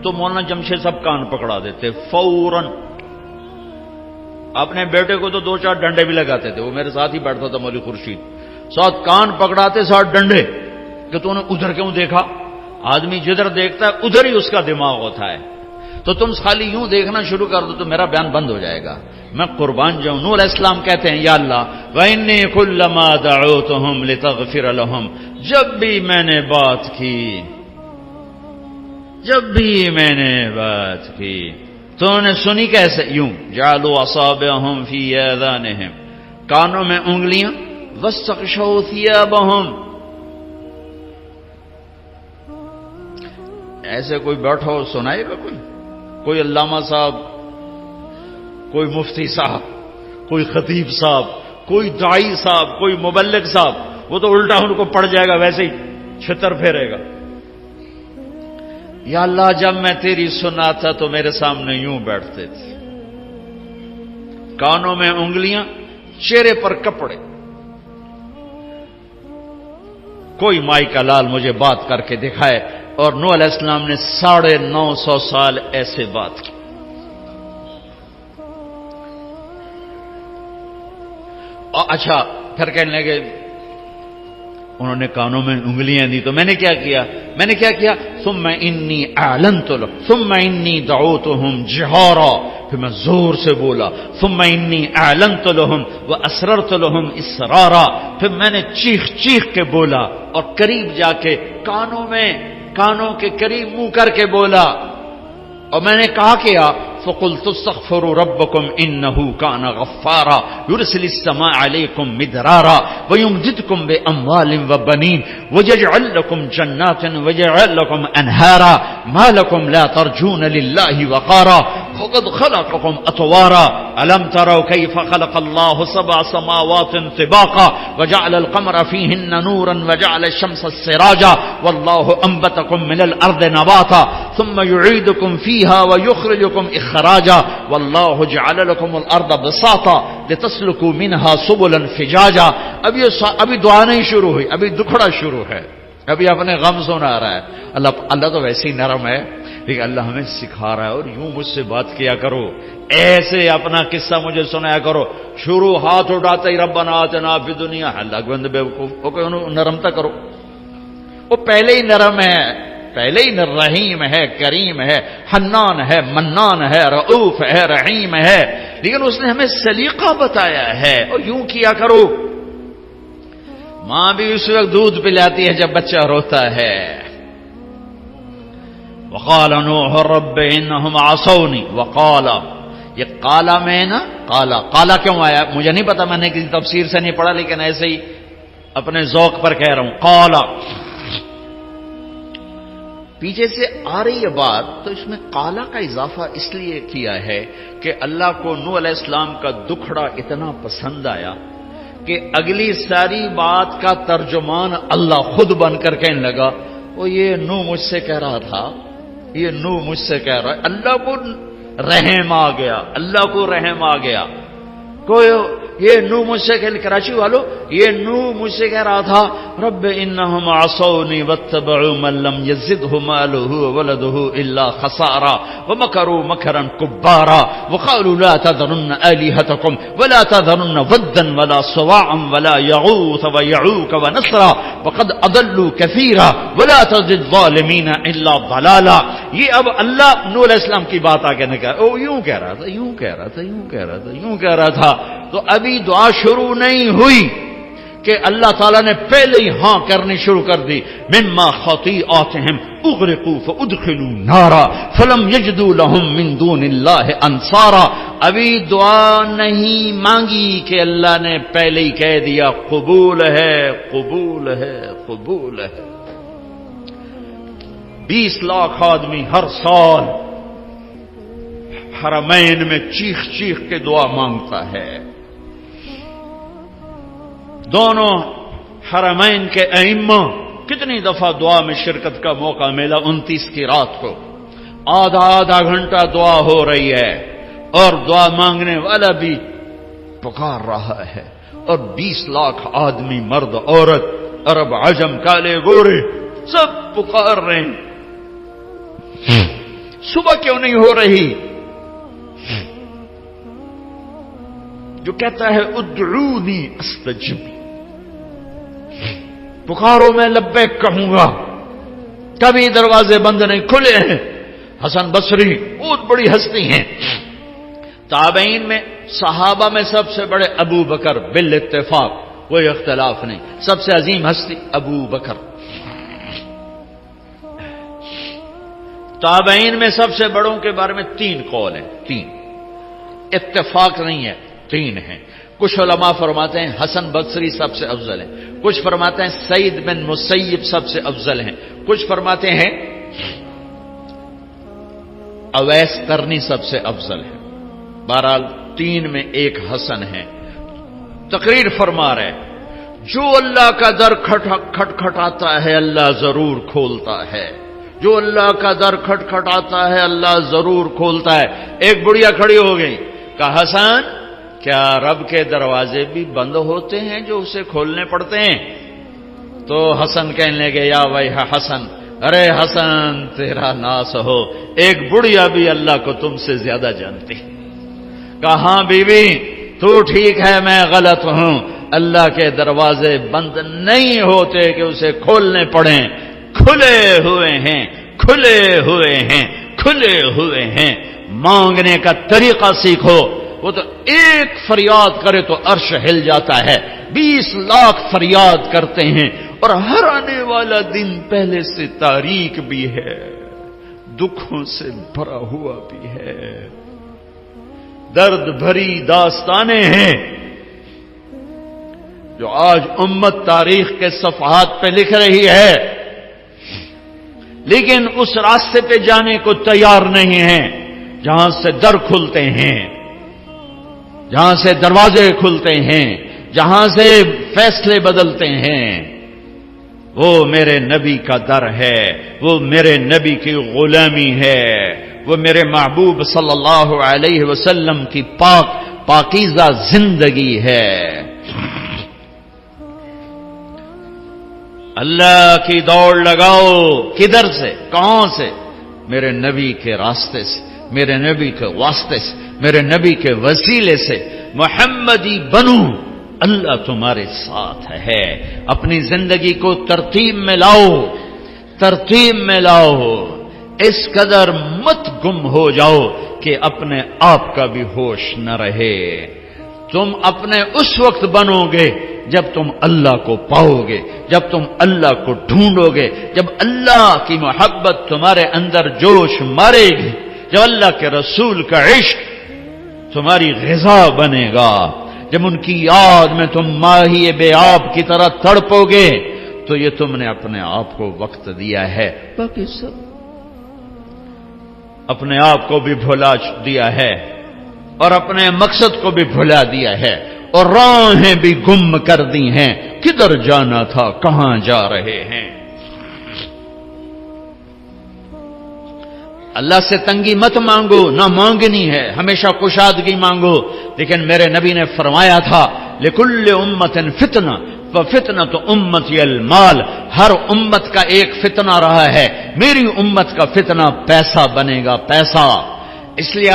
تو مولانا جمشید صاحب کان پکڑا دیتے فوراً. اپنے بیٹے کو تو 2-4 ڈنڈے بھی لگاتے تھے، وہ میرے ساتھ ہی بیٹھتا تھا مولوی خورشید، ساتھ کان پکڑاتے ساتھ ڈنڈے کہ تو نے ادھر کیوں دیکھا. آدمی جدھر دیکھتا ہے ادھر ہی اس کا دماغ ہوتا ہے. تو تم خالی یوں دیکھنا شروع کر دو تو میرا بیان بند ہو جائے گا. میں قربان جاؤں. نوح علیہ السلام کہتے ہیں یا اللہ وَإِنِّي كُلَّمَا دَعَوْتُهُمْ لِتَغْفِرَ لَهُمْ، جب بھی میں نے بات کی تو انہیں سنی کیسے؟ یوں جعلوا اصابعهم في آذانهم، کانوں میں انگلیاں، واستغشوا ثيابهم. ایسے کوئی بیٹھا ہو سنائے گا؟ کوئی علامہ صاحب، کوئی مفتی صاحب، کوئی خطیب صاحب، کوئی داعی صاحب، کوئی مبلغ صاحب، وہ تو الٹا ان کو پڑ جائے گا، ویسے ہی چھتر پھیرے گا. یا اللہ جب میں تیری سناتا تو میرے سامنے یوں بیٹھتے تھے، کانوں میں انگلیاں، چہرے پر کپڑے. کوئی مائی کا لال مجھے بات کر کے دکھائے. اور نوح علیہ السلام نے 950 سال ایسے بات کی. اور اچھا پھر کہنے لگے انہوں نے کانوں میں انگلیاں دی تو میں نے کیا کیا؟ ثم انی اعلنت لهم ثم انی دعوتهم جہارا، پھر میں زور سے بولا. ثم انی اعلنت لهم واسررت لهم اسرارا، پھر میں نے چیخ کے بولا اور قریب جا کے کانوں کے قریب منہ کر کے بولا. اور میں نے کہا کیا؟ فقلت استغفروا ربكم انه كان غفارا يرسل السماء عليكم مدرارا ويمددكم باموال وبنين ويجعل لكم جنات ويجعل لكم انهارا ما لكم لا ترجون لله وقارا وقد خلقكم اطوارا الم تروا كيف خلق الله 7 سماوات طباقا وجعل القمر فيهن نورا وجعل الشمس سراجا والله انبتكم من الارض نباتا ثم يعيدكم فيها ويخرجكم اخراجا والله جعل لكم الارض بساطا لتسلكوا منها سبلا فجاجا. ابھی دعا نہیں شروع ہوئی، ابھی دکھڑا شروع ہے، ابھی اپنے غم سنا رہا ہے. اللہ تو ویسے ہی نرم ہے، لیکن اللہ ہمیں سکھا رہا ہے. اور یوں مجھ سے بات کیا کرو، ایسے اپنا قصہ مجھے سنایا کرو. شروع ہاتھ اٹھاتے ہی ربنا آتنا فی الدنیا، اللہ کے بندے بیوقوف نرمتا کرو. وہ پہلے ہی نرم ہے، پہلے ہی رحیم ہے، کریم ہے، حنان ہے، منان ہے، رؤوف ہے، رحیم ہے، لیکن اس نے ہمیں سلیقہ بتایا ہے. اور یوں کیا کرو. ماں بھی اس وقت دودھ پلاتی ہے جب بچہ روتا ہے. وقال نوح رب انہم عصونی. وقال، یہ قالا میں نا، قالا کیوں آیا مجھے نہیں پتا، میں نے کسی تفسیر سے نہیں پڑھا، لیکن ایسے ہی اپنے ذوق پر کہہ رہا ہوں. قالا پیچھے سے آ رہی ہے بات، تو اس میں قالا کا اضافہ اس لیے کیا ہے کہ اللہ کو نوح علیہ السلام کا دکھڑا اتنا پسند آیا کہ اگلی ساری بات کا ترجمان اللہ خود بن کر کہنے لگا وہ یہ نوح مجھ سے کہہ رہا تھا، یہ نوح مجھ سے کہہ رہا ہے. اللہ کو رحم آ گیا، اللہ کو رحم آ گیا. کوئی یہ نو مجھ سے کراچی والو، یہ نو مجھ سے کہہ رہا تھا رب انہم عصونی واتبعوا من لم یزدہ مالہ وولدہ الا خسارا ومکروا مکرا کبارا وقالوا لا تذرن آلہتکم ولا تذرن ودا ولا سواعا ولا یغوث ویعوک ونسرا وقد اضلوا کثیرا ولا تزد الظالمین الا ضلالا. یہ اب اللہ نوح علیہ السلام کی بات آگے نہ کہا، او یوں کہہ رہا تھا، یوں کہہ رہا تھا، یوں کہہ رہا تھا، یوں کہہ رہا تھا. تو ابھی دعا شروع نہیں ہوئی کہ اللہ تعالیٰ نے پہلے ہی ہاں کرنی شروع کر دی. مما خطیئاتہم اغرقوا فادخلوا نارا فلم یجدوا لهم من دون اللہ انصارا. ابھی دعا نہیں مانگی کہ اللہ نے پہلے ہی کہہ دیا قبول ہے، قبول ہے، قبول ہے. 20 لاکھ آدمی ہر سال حرمین میں چیخ چیخ کے دعا مانگتا ہے. دونوں حرمین کے ائمہ کتنی دفعہ دعا میں شرکت کا موقع ملا. 29 کی رات کو آدھا گھنٹہ دعا ہو رہی ہے اور دعا مانگنے والا بھی پکار رہا ہے اور 20 لاکھ آدمی، مرد عورت، عرب عجم، کالے گورے، سب پکار رہے ہیں. صبح کیوں نہیں ہو رہی؟ جو کہتا ہے ادعونی استجب، پکارو میں لبیک کہوں گا. کبھی دروازے بند نہیں کھلے ہیں. حسن بصری بہت بڑی ہستی ہیں. تابعین میں صحابہ میں سب سے بڑے ابو بکر، بالاتفاق کوئی اختلاف نہیں، سب سے عظیم ہستی ابو بکر. تابعین میں سب سے بڑوں کے بارے میں 3 قول ہیں، 3 اتفاق نہیں ہے، 3 ہیں. کچھ علماء فرماتے ہیں حسن بصری سب سے افضل ہے، کچھ فرماتے ہیں سعید بن مسیب سب سے افضل ہیں، کچھ فرماتے ہیں اویس قرنی سب سے افضل ہے. بہرحال 3 میں ایک حسن ہے. تقریر فرما رہے جو اللہ کا در کھٹکھٹاتا ہے اللہ ضرور کھولتا ہے. جو اللہ کا در کھٹکھٹاتا ہے اللہ ضرور کھولتا ہے. ایک بڑھیا کھڑی ہو گئی، کہا حسن کیا رب کے دروازے بھی بند ہوتے ہیں جو اسے کھولنے پڑتے ہیں؟ تو حسن کہنے لگے یا بھائی حسن، ارے حسن تیرا ناس ہو، ایک بڑھیا بھی اللہ کو تم سے زیادہ جانتی. کہا ہاں بی بی تو ٹھیک ہے، میں غلط ہوں. اللہ کے دروازے بند نہیں ہوتے کہ اسے کھولنے پڑیں، کھلے ہوئے ہیں، کھلے ہوئے ہیں، کھلے ہوئے ہیں. مانگنے کا طریقہ سیکھو. وہ تو ایک فریاد کرے تو عرش ہل جاتا ہے، 20 لاکھ فریاد کرتے ہیں اور ہر آنے والا دن پہلے سے تاریک بھی ہے، دکھوں سے بھرا ہوا بھی ہے، درد بھری داستانیں ہیں جو آج امت تاریخ کے صفحات پہ لکھ رہی ہے، لیکن اس راستے پہ جانے کو تیار نہیں ہیں جہاں سے در کھلتے ہیں، جہاں سے دروازے کھلتے ہیں، جہاں سے فیصلے بدلتے ہیں. وہ میرے نبی کا در ہے، وہ میرے نبی کی غلامی ہے، وہ میرے محبوب صلی اللہ علیہ وسلم کی پاکیزہ زندگی ہے. اللہ کی دوڑ لگاؤ. کدھر سے؟ کہاں سے؟ میرے نبی کے راستے سے، میرے نبی کے واسطے سے، میرے نبی کے وسیلے سے. محمدی بنو، اللہ تمہارے ساتھ ہے. اپنی زندگی کو ترتیب میں لاؤ، ترتیب میں لاؤ. اس قدر مت گم ہو جاؤ کہ اپنے آپ کا بھی ہوش نہ رہے. تم اپنے اس وقت بنو گے جب تم اللہ کو پاؤ گے، جب تم اللہ کو ڈھونڈو گے، جب اللہ کی محبت تمہارے اندر جوش مارے گی، جب اللہ کے رسول کا عشق تمہاری غذا بنے گا، جب ان کی یاد میں تم ماہی بے آب کی طرح تڑپو گے، تو یہ تم نے اپنے آپ کو وقت دیا ہے. باقی سب اپنے آپ کو بھی بھلا دیا ہے اور اپنے مقصد کو بھی بھلا دیا ہے اور راہیں بھی گم کر دی ہیں. کدھر جانا تھا، کہاں جا رہے ہیں؟ اللہ سے تنگی مت مانگو، نہ مانگنی ہے، ہمیشہ کشادگی مانگو. لیکن میرے نبی نے فرمایا تھا لکل امت فتنہ وفتنۃ امتی المال، ہر امت کا ایک فتنہ رہا ہے، میری امت کا فتنہ پیسہ بنے گا، پیسہ. اس لیے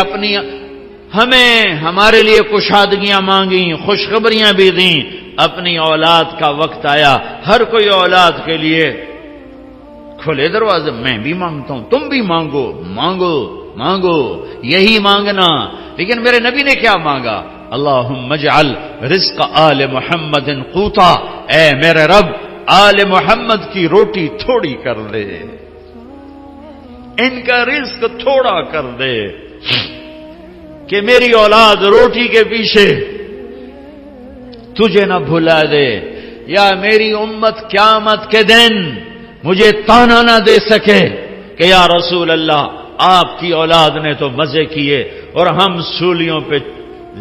ہمیں ہمارے لیے کشادگیاں مانگی، خوشخبریاں بھی دیں. اپنی اولاد کا وقت آیا، ہر کوئی اولاد کے لیے کھلے دروازے، میں بھی مانگتا ہوں، تم بھی مانگو مانگو مانگو، یہی مانگنا. لیکن میرے نبی نے کیا مانگا؟ اللہم اجعل رزق آل محمد قوتا، اے میرے رب آل محمد کی روٹی تھوڑی کر دے، ان کا رزق تھوڑا کر دے کہ میری اولاد روٹی کے پیچھے تجھے نہ بھلا دے، یا میری امت قیامت کے دن مجھے تانا نہ دے سکے کہ یا رسول اللہ آپ کی اولاد نے تو مزے کیے اور ہم سولیوں پہ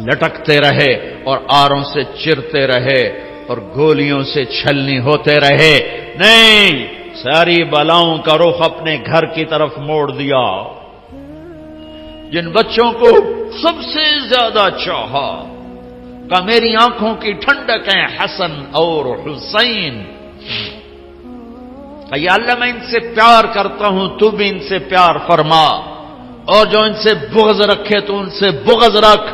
لٹکتے رہے اور آروں سے چرتے رہے اور گولیوں سے چھلنی ہوتے رہے. نہیں، ساری بلاؤں کا رخ اپنے گھر کی طرف موڑ دیا. جن بچوں کو سب سے زیادہ چاہا کہ میری آنکھوں کی ٹھنڈک ہیں حسن اور حسین، کہ یا اللہ میں ان سے پیار کرتا ہوں، تو بھی ان سے پیار فرما، اور جو ان سے بغض رکھے تو ان سے بغض رکھ.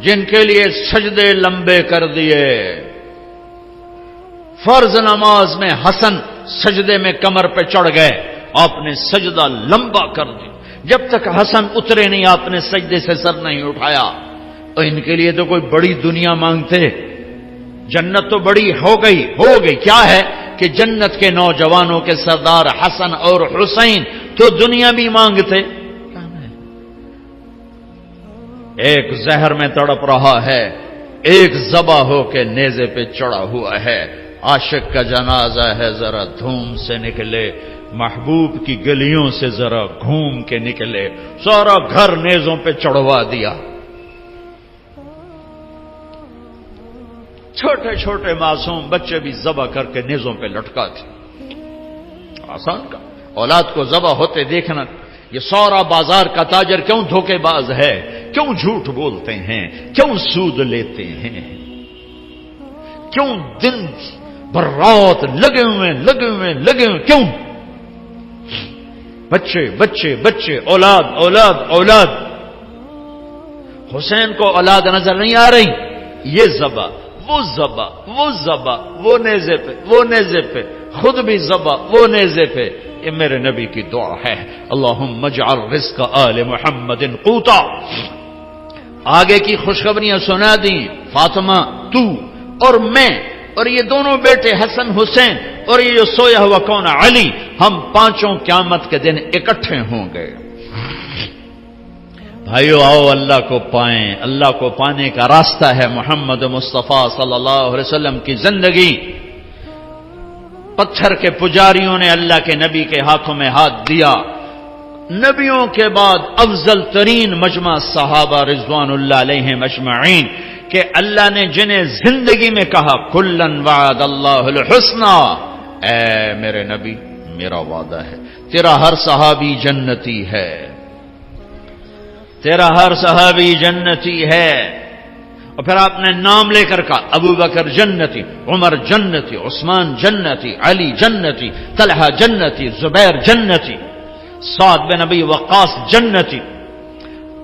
جن کے لیے سجدے لمبے کر دیے، فرض نماز میں حسن سجدے میں کمر پہ چڑھ گئے، آپ نے سجدہ لمبا کر دیا، جب تک حسن اترے نہیں آپ نے سجدے سے سر نہیں اٹھایا. اور ان کے لیے تو کوئی بڑی دنیا مانگتے، جنت تو بڑی ہو گئی. کیا ہے کہ جنت کے نوجوانوں کے سردار حسن اور حسین تو دنیا بھی مانگتے. ایک زہر میں تڑپ رہا ہے، ایک ذبح ہو کے نیزے پہ چڑھا ہوا ہے. عاشق کا جنازہ ہے، ذرا دھوم سے نکلے، محبوب کی گلیوں سے ذرا گھوم کے نکلے، سارا گھر نیزوں پہ چڑھوا دیا. چھوٹے چھوٹے معصوم بچے بھی ذبح کر کے نیزوں پہ لٹکا تھے. آسان کا اولاد کو ذبح ہوتے دیکھنا. یہ سارا بازار کا تاجر کیوں دھوکے باز ہے، کیوں جھوٹ بولتے ہیں، کیوں سود لیتے ہیں، کیوں دن بھر رات لگے ہوئے کیوں؟ بچے بچے بچے، اولاد اولاد اولاد. حسین کو اولاد نظر نہیں آ رہی، یہ ذبح وہ ذبح، وہ ذبح وہ نیزے پہ، وہ نیزے پہ، خود بھی ذبح وہ نیزے پہ. یہ میرے نبی کی دعا ہے، اللہم اجعل رزق آل محمد قوتا. آگے کی خوشخبریاں سنا دیں، فاطمہ تو اور میں اور یہ دونوں بیٹے حسن حسین اور یہ جو سویا ہوا کون علی، ہم پانچوں قیامت کے دن اکٹھے ہوں گے. بھائیو آؤ اللہ کو پائیں. اللہ کو پانے کا راستہ ہے محمد مصطفیٰ صلی اللہ علیہ وسلم کی زندگی. پتھر کے پجاریوں نے اللہ کے نبی کے ہاتھوں میں ہاتھ دیا. نبیوں کے بعد افضل ترین مجمع صحابہ رضوان اللہ علیہم اجمعین، کہ اللہ نے جنہیں زندگی میں کہا کلن وعد اللہ الحسنى، اے میرے نبی میرا وعدہ ہے تیرا ہر صحابی جنتی ہے، تیرا ہر صحابی جنتی ہے. اور پھر آپ نے نام لے کر کہا ابو بکر جنتی، عمر جنتی، عثمان جنتی، علی جنتی، طلحہ جنتی، زبیر جنتی، سعد بن ابی وقاص جنتی،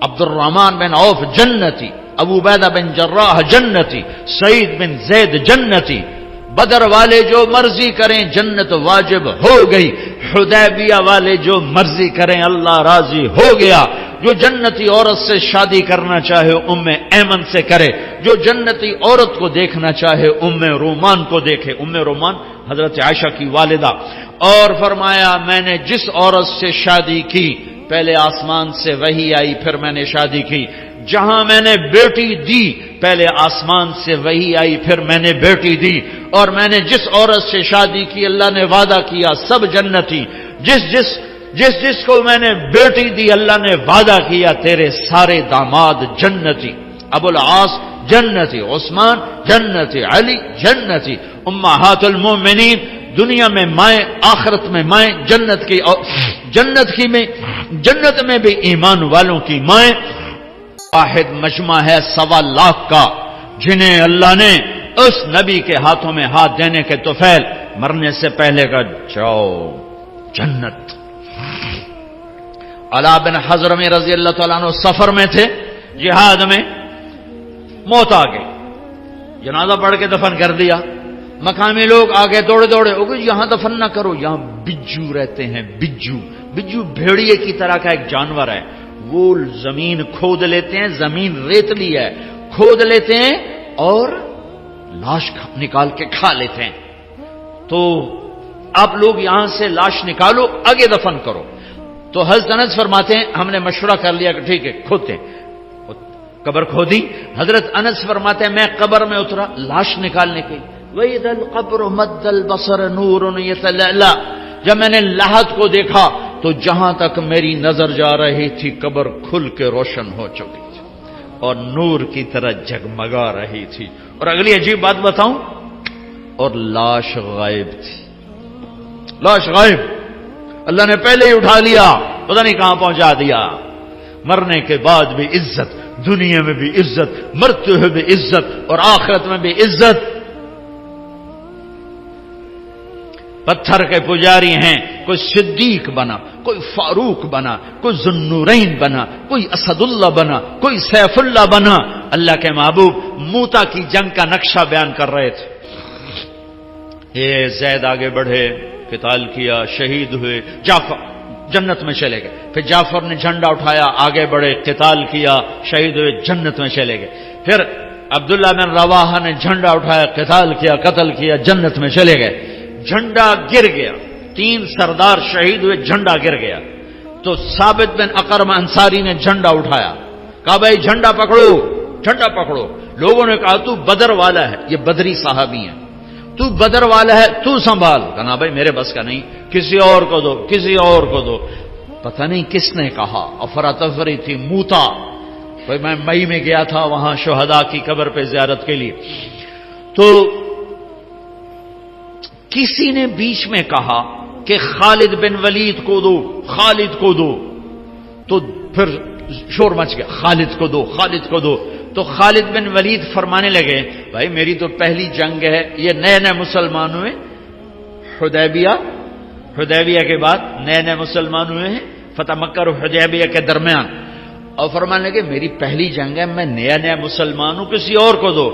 عبد الرحمن بن عوف جنتی، ابو عبیدہ بن جراح جنتی، سعید بن زید جنتی. بدر والے جو مرضی کریں جنت واجب ہو گئی، حدیبیہ والے جو مرضی کریں اللہ راضی ہو گیا. جو جنتی عورت سے شادی کرنا چاہے ام ایمن سے کرے، جو جنتی عورت کو دیکھنا چاہے ام رومان کو دیکھے. ام رومان حضرت عائشہ کی والدہ. اور فرمایا میں نے جس عورت سے شادی کی پہلے آسمان سے وحی آئی پھر میں نے شادی کی، جہاں میں نے بیٹی دی پہلے آسمان سے وحی آئی پھر میں نے بیٹی دی. اور میں نے جس عورت سے شادی کی اللہ نے وعدہ کیا سب جنتی. جس کو میں نے بیٹی دی اللہ نے وعدہ کیا تیرے سارے داماد جنتی. ابو العاص جنتی، عثمان جنتی، علی جنتی، امہات المومنین دنیا میں مائیں، آخرت میں مائیں، جنت میں بھی ایمان والوں کی مائیں۔ واحد مجمع ہے 1.25 لاکھ کا، جنہیں اللہ نے اس نبی کے ہاتھوں میں ہاتھ دینے کے طفیل مرنے سے پہلے کا جاؤ جنت۔ علا بن حضرمی رضی اللہ تعالیٰ عنہ سفر میں تھے، جہاد میں، موت آ گئی، جنازہ پڑھ کے دفن کر دیا۔ مقامی لوگ آگے دوڑے دوڑے، یہاں دفن نہ کرو، یہاں بجو رہتے ہیں۔ بجو بھیڑیے کی طرح کا ایک جانور ہے، وہ زمین کھود لیتے ہیں، زمین ریتلی ہے، کھود لیتے ہیں اور لاش نکال کے کھا لیتے ہیں۔ تو آپ لوگ یہاں سے لاش نکالو، آگے دفن کرو۔ تو حضرت انس فرماتے ہیں ہم نے مشورہ کر لیا کہ ٹھیک ہے کھودتے ہیں، قبر کھودی۔ حضرت انس فرماتے ہیں میں قبر میں اترا لاش نکالنے کی، وَإِذَا الْقَبْرُ مَدَّ الْبَصَرَ نُورٌ يَتَلَأْلَأ، جب میں نے لحد کو دیکھا تو جہاں تک میری نظر جا رہی تھی قبر کھل کے روشن ہو چکی تھی اور نور کی طرح جگمگا رہی تھی۔ اور اگلی عجیب بات بتاؤں، اور لاش غائب تھی، لاش غائب، اللہ نے پہلے ہی اٹھا لیا، پتہ نہیں کہاں پہنچا دیا۔ مرنے کے بعد بھی عزت، دنیا میں بھی عزت، مرتے ہوئے بھی عزت اور آخرت میں بھی عزت۔ پتھر کے پجاری ہیں، کوئی صدیق بنا، کوئی فاروق بنا، کوئی ذوالنورین بنا، کوئی اسد اللہ بنا، کوئی سیف اللہ بنا۔ اللہ کے محبوب موتا کی جنگ کا نقشہ بیان کر رہے تھے۔ یہ زید آگے بڑھے، قتال کیا، شہید ہوئے، جعفر جنت میں چلے گئے۔ پھر جعفر نے جھنڈا اٹھایا، آگے بڑھے، قتال کیا، شہید ہوئے، جنت میں چلے گئے۔ پھر عبداللہ بن رواحہ نے جھنڈا اٹھایا، قتال کیا، قتل کیا، جنت میں چلے گئے۔ جھنڈا گر گیا، 3 سردار شہید ہوئے، جھنڈا گر گیا۔ تو ثابت بن اقرم انصاری نے جھنڈا اٹھایا، کہا بھائی جھنڈا پکڑو، جھنڈا پکڑو۔ لوگوں نے کہا تو بدر والا ہے، یہ بدری صحابی ہیں، تو بدر والا ہے، تو سنبھال۔ کہا بھائی میرے بس کا نہیں، کسی اور کو دو، کسی اور کو دو۔ پتہ نہیں کس نے کہا، افراتفری تھی، موتا۔ بھائی میں مئی میں گیا تھا وہاں شہداء کی قبر پہ زیارت کے لیے، تو کسی نے بیچ میں کہا کہ خالد بن ولید کو دو، خالد کو دو، تو پھر شور مچ گیا، خالد کو دو، خالد کو دو۔ تو خالد بن ولید فرمانے لگے بھائی میری تو پہلی جنگ ہے، یہ نئے نئے مسلمان ہوئے، حدیبیہ کے بعد نئے نئے مسلمان ہوئے ہیں، فتح مکہ اور حدیبیہ کے درمیان، اور فرمانے لگے میری پہلی جنگ ہے، میں نیا نیا مسلمان ہوں، کسی اور کو دو۔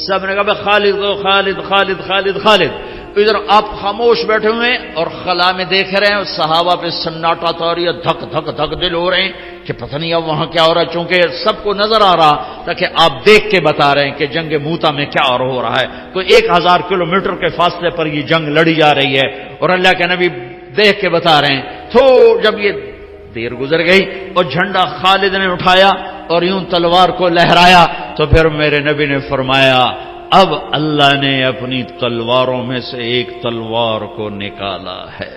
سب نے کہا خالد دو، خالد خالد خالد خالد۔ ادھر آپ خاموش بیٹھے ہوئے اور خلا میں دیکھ رہے ہیں، اور صحابہ پہ سناٹا تھا، اور یہ دھک دھک دھک دل ہو رہے ہیں کہ پتہ نہیں اب وہاں کیا ہو رہا ہے، چونکہ سب کو نظر آ رہا تاکہ آپ دیکھ کے بتا رہے ہیں کہ جنگ موتا میں کیا ہو رہا ہے۔ کوئی 1000 کلومیٹر کے فاصلے پر یہ جنگ لڑی جا رہی ہے، اور اللہ کے نبی دیکھ کے بتا رہے ہیں۔ تو جب یہ دیر گزر گئی اور جھنڈا خالد نے اٹھایا اور یوں تلوار کو لہرایا، تو پھر میرے نبی نے فرمایا اب اللہ نے اپنی تلواروں میں سے ایک تلوار کو نکالا ہے۔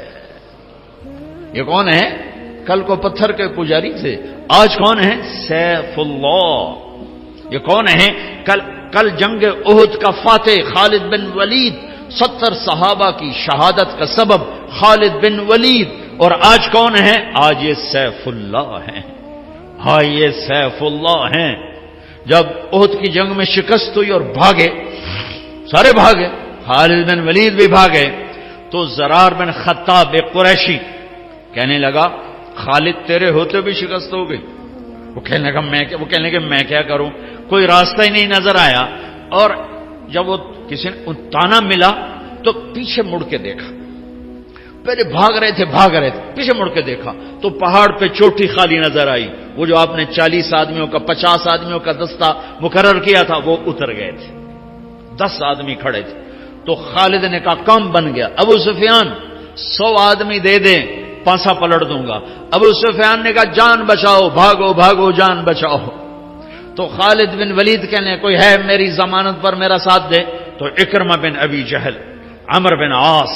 یہ کون ہے؟ کل کو پتھر کے پجاری تھے، آج کون ہے؟ سیف اللہ۔ یہ کون ہے؟ کل جنگ احد کا فاتح خالد بن ولید، 70 صحابہ کی شہادت کا سبب خالد بن ولید، اور آج کون ہے؟ آج یہ سیف اللہ ہیں۔ ہاں یہ سیف اللہ ہیں۔ جب احد کی جنگ میں شکست ہوئی اور بھاگے، سارے بھاگے، خالد بن ولید بھی بھاگے، تو زرار بن خطاب ایک قریشی کہنے لگا خالد تیرے ہوتے بھی شکست ہو گئی۔ وہ کہنے لگا میں کیا کروں، کوئی راستہ ہی نہیں نظر آیا۔ اور جب وہ کسی نے تانا ملا تو پیچھے مڑ کے دیکھا، پہلے بھاگ رہے تھے پیچھے مڑ کے دیکھا تو پہاڑ پہ چوٹی خالی نظر آئی، وہ جو آپ نے 40 آدمیوں کا 50 آدمیوں کا دستہ مقرر کیا تھا وہ اتر گئے تھے، 10 آدمی کھڑے تھے۔ تو خالد نے کہا کام بن گیا، ابو سفیان 100 آدمی دے دیں پانسا پلٹ دوں گا۔ ابو سفیان نے کہا جان بچاؤ، بھاگو بھاگو جان بچاؤ۔ تو خالد بن ولید کہنے کوئی ہے میری ضمانت پر میرا ساتھ دے؟ تو اکرمہ بن ابی جہل، عمرو بن عاص،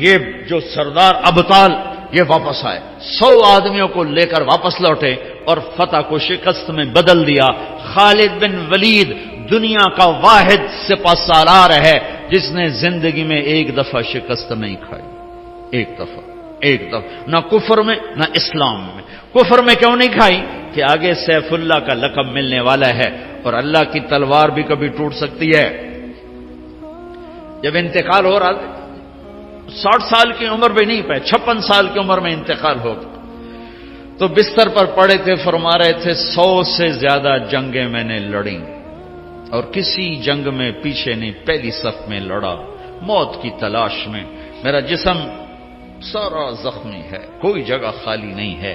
یہ جو سردار ابطال یہ واپس آئے، 100 آدمیوں کو لے کر واپس لوٹے اور فتح کو شکست میں بدل دیا۔ خالد بن ولید دنیا کا واحد سپہ سالار ہے جس نے زندگی میں ایک دفعہ شکست نہیں کھائی. ایک دفعہ نہ کفر میں نہ اسلام میں. کفر میں کیوں نہیں کھائی؟ کہ آگے سیف اللہ کا لقب ملنے والا ہے اور اللہ کی تلوار بھی کبھی ٹوٹ سکتی ہے. جب انتقال ہو رہا 60 سال کی عمر میں نہیں پائے 56 سال کی عمر میں انتقال ہو گیا تو بستر پر پڑے تھے، فرما رہے تھے 100 سے زیادہ جنگیں میں نے لڑی اور کسی جنگ میں پیچھے نہیں، پہلی صف میں لڑا موت کی تلاش میں. میرا جسم سارا زخمی ہے، کوئی جگہ خالی نہیں ہے.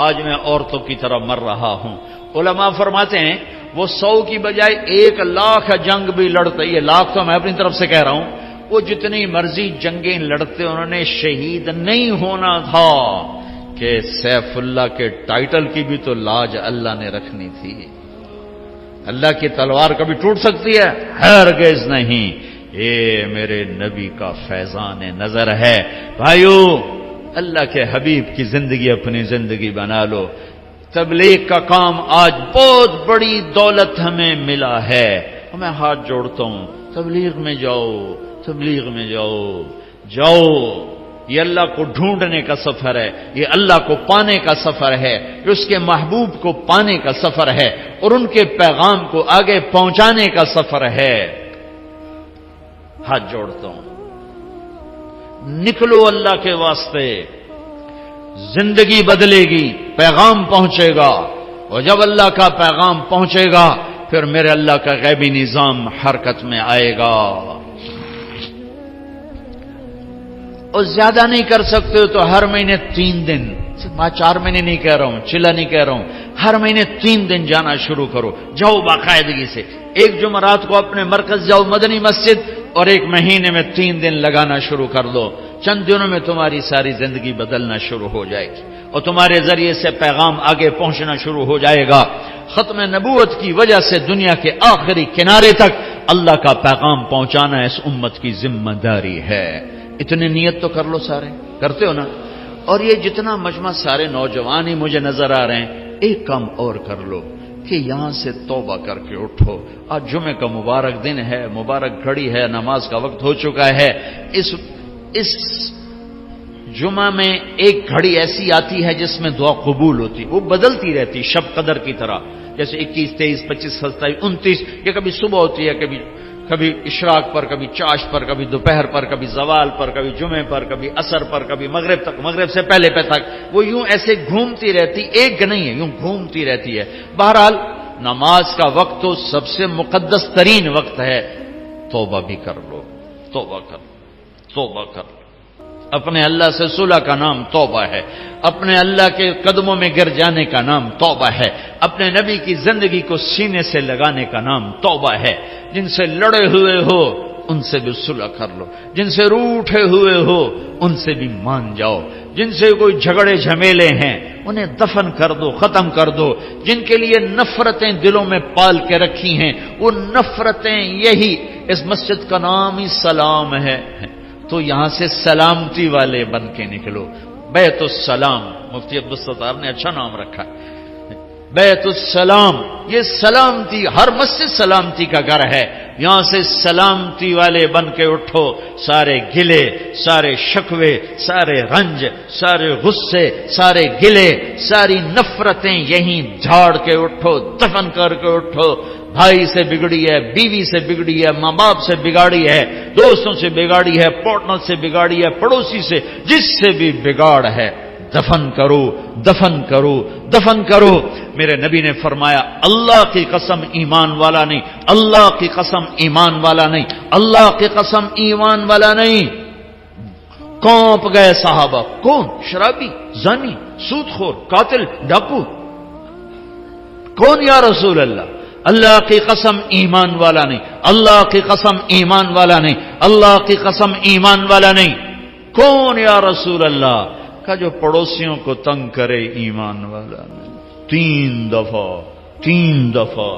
آج میں عورتوں کی طرح مر رہا ہوں. علماء فرماتے ہیں وہ 100 کی بجائے 1,00,000 جنگ بھی لڑتے، یہ لاکھ تو میں اپنی طرف سے کہہ رہا ہوں، وہ جتنی مرضی جنگیں لڑتے انہوں نے شہید نہیں ہونا تھا کہ سیف اللہ کے ٹائٹل کی بھی تو لاج اللہ نے رکھنی تھی. اللہ کی تلوار کبھی ٹوٹ سکتی ہے؟ ہرگز نہیں. یہ میرے نبی کا فیضان نظر ہے. بھائیو، اللہ کے حبیب کی زندگی اپنی زندگی بنا لو. تبلیغ کا کام آج بہت بڑی دولت ہمیں ملا ہے. میں ہاتھ جوڑتا ہوں، تبلیغ میں جاؤ، تبلیغ میں جاؤ. یہ اللہ کو ڈھونڈنے کا سفر ہے، یہ اللہ کو پانے کا سفر ہے، یہ اس کے محبوب کو پانے کا سفر ہے اور ان کے پیغام کو آگے پہنچانے کا سفر ہے. ہاتھ جوڑتا ہوں، نکلو اللہ کے واسطے. زندگی بدلے گی، پیغام پہنچے گا اور جب اللہ کا پیغام پہنچے گا پھر میرے اللہ کا غیبی نظام حرکت میں آئے گا. اور زیادہ نہیں کر سکتے ہو تو ہر مہینے 3 دن، میں 4 مہینے نہیں کہہ رہا ہوں، چلا نہیں کہہ رہا ہوں، ہر مہینے 3 دن جانا شروع کرو. جاؤ باقاعدگی سے. ایک جمعرات کو اپنے مرکز جاؤ مدنی مسجد اور ایک مہینے میں 3 دن لگانا شروع کر دو. چند دنوں میں تمہاری ساری زندگی بدلنا شروع ہو جائے گی اور تمہارے ذریعے سے پیغام آگے پہنچنا شروع ہو جائے گا. ختم نبوت کی وجہ سے دنیا کے آخری کنارے تک اللہ کا پیغام پہنچانا اس امت کی ذمہ داری ہے. اتنی نیت تو کر لو، سارے کرتے ہو نا؟ اور یہ جتنا مجمع سارے نوجوان ہی مجھے نظر آ رہے ہیں، ایک کام اور کر لو کہ یہاں سے توبہ کر کے اٹھو. آج جمعے کا مبارک دن ہے، مبارک گھڑی ہے، نماز کا وقت ہو چکا ہے. اس جمعہ میں ایک گھڑی ایسی آتی ہے جس میں دعا قبول ہوتی، وہ بدلتی رہتی شب قدر کی طرح، جیسے 21، 23، 25، 27، 29. یہ کبھی صبح ہوتی ہے، کبھی اشراق پر، کبھی چاش پر، کبھی دوپہر پر، کبھی زوال پر، کبھی جمعے پر، کبھی عصر پر، کبھی مغرب تک، مغرب سے پہلے تک. وہ یوں ایسے گھومتی رہتی، ایک نہیں ہے، یوں گھومتی رہتی ہے. بہرحال نماز کا وقت تو سب سے مقدس ترین وقت ہے. توبہ بھی کر لو، توبہ کر لو. اپنے اللہ سے صلح کا نام توبہ ہے. اپنے اللہ کے قدموں میں گر جانے کا نام توبہ ہے. اپنے نبی کی زندگی کو سینے سے لگانے کا نام توبہ ہے. جن سے لڑے ہوئے ہو ان سے بھی صلح کر لو. جن سے روٹھے ہوئے ہو ان سے بھی مان جاؤ. جن سے کوئی جھگڑے جھمیلے ہیں انہیں دفن کر دو، ختم کر دو. جن کے لیے نفرتیں دلوں میں پال کے رکھی ہیں، وہ نفرتیں، یہی اس مسجد کا نام ہی سلام ہے، تو یہاں سے سلامتی والے بن کے نکلو. بیت السلام، مفتی عبدالستار نے اچھا نام رکھا، بیت السلام. یہ سلامتی، ہر مسجد سلامتی کا گھر ہے. یہاں سے سلامتی والے بن کے اٹھو. سارے گلے، سارے شکوے، سارے رنج، سارے غصے، سارے گلے، ساری نفرتیں یہیں جھاڑ کے اٹھو، دفن کر کے اٹھو. بھائی سے بگڑی ہے، بیوی سے بگڑی ہے، ماں باپ سے بگاڑی ہے، دوستوں سے بگاڑی ہے، پارٹنر سے بگاڑی ہے، پڑوسی سے، جس سے بھی بگاڑ ہے، دفن کرو، دفن کرو، دفن کرو. میرے نبی نے فرمایا اللہ کی قسم ایمان والا نہیں، اللہ کی قسم ایمان والا نہیں، اللہ کی قسم ایمان والا نہیں. کانپ گئے صحابہ. کون؟ شرابی، زانی، سود خور، قاتل، ڈاکو؟ کون یا رسول اللہ؟ اللہ کی قسم ایمان والا نہیں، اللہ کی قسم ایمان والا نہیں، اللہ کی قسم ایمان والا نہیں. کون یا رسول اللہ؟ کا جو پڑوسیوں کو تنگ کرے ایمان والا نہیں. 3 دفعہ 3 دفعہ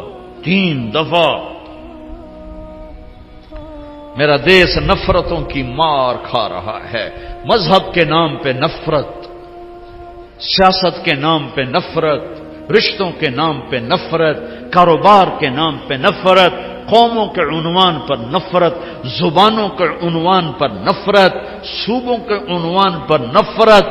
3 دفعہ. میرا دیس نفرتوں کی مار کھا رہا ہے. مذہب کے نام پہ نفرت، سیاست کے نام پہ نفرت، رشتوں کے نام پہ نفرت، کاروبار کے نام پہ نفرت، قوموں کے عنوان پر نفرت، زبانوں کے عنوان پر نفرت، صوبوں کے عنوان پر نفرت،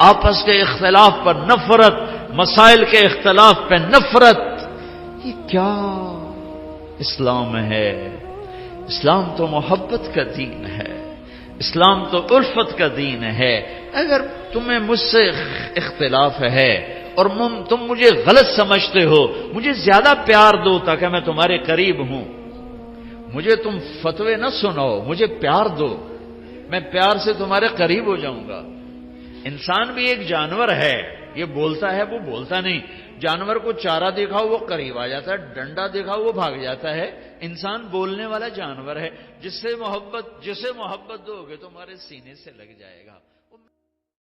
آپس کے اختلاف پر نفرت، مسائل کے اختلاف پہ نفرت، یہ کیا اسلام ہے؟ اسلام تو محبت کا دین ہے، اسلام تو الفت کا دین ہے۔ اگر تمہیں مجھ سے اختلاف ہے اور تم مجھے غلط سمجھتے ہو، مجھے زیادہ پیار دو تاکہ میں تمہارے قریب ہوں، مجھے تم فتوے نہ سناؤ، مجھے پیار دو، میں پیار سے تمہارے قریب ہو جاؤں گا۔ انسان بھی ایک جانور ہے، یہ بولتا ہے وہ بولتا نہیں، جانور کو چارہ دکھاؤ وہ قریب آ جاتا ہے، ڈنڈا دکھاؤ وہ بھاگ جاتا ہے۔ انسان بولنے والا جانور ہے، جسے محبت دو گے تمہارے سینے سے لگ جائے گا۔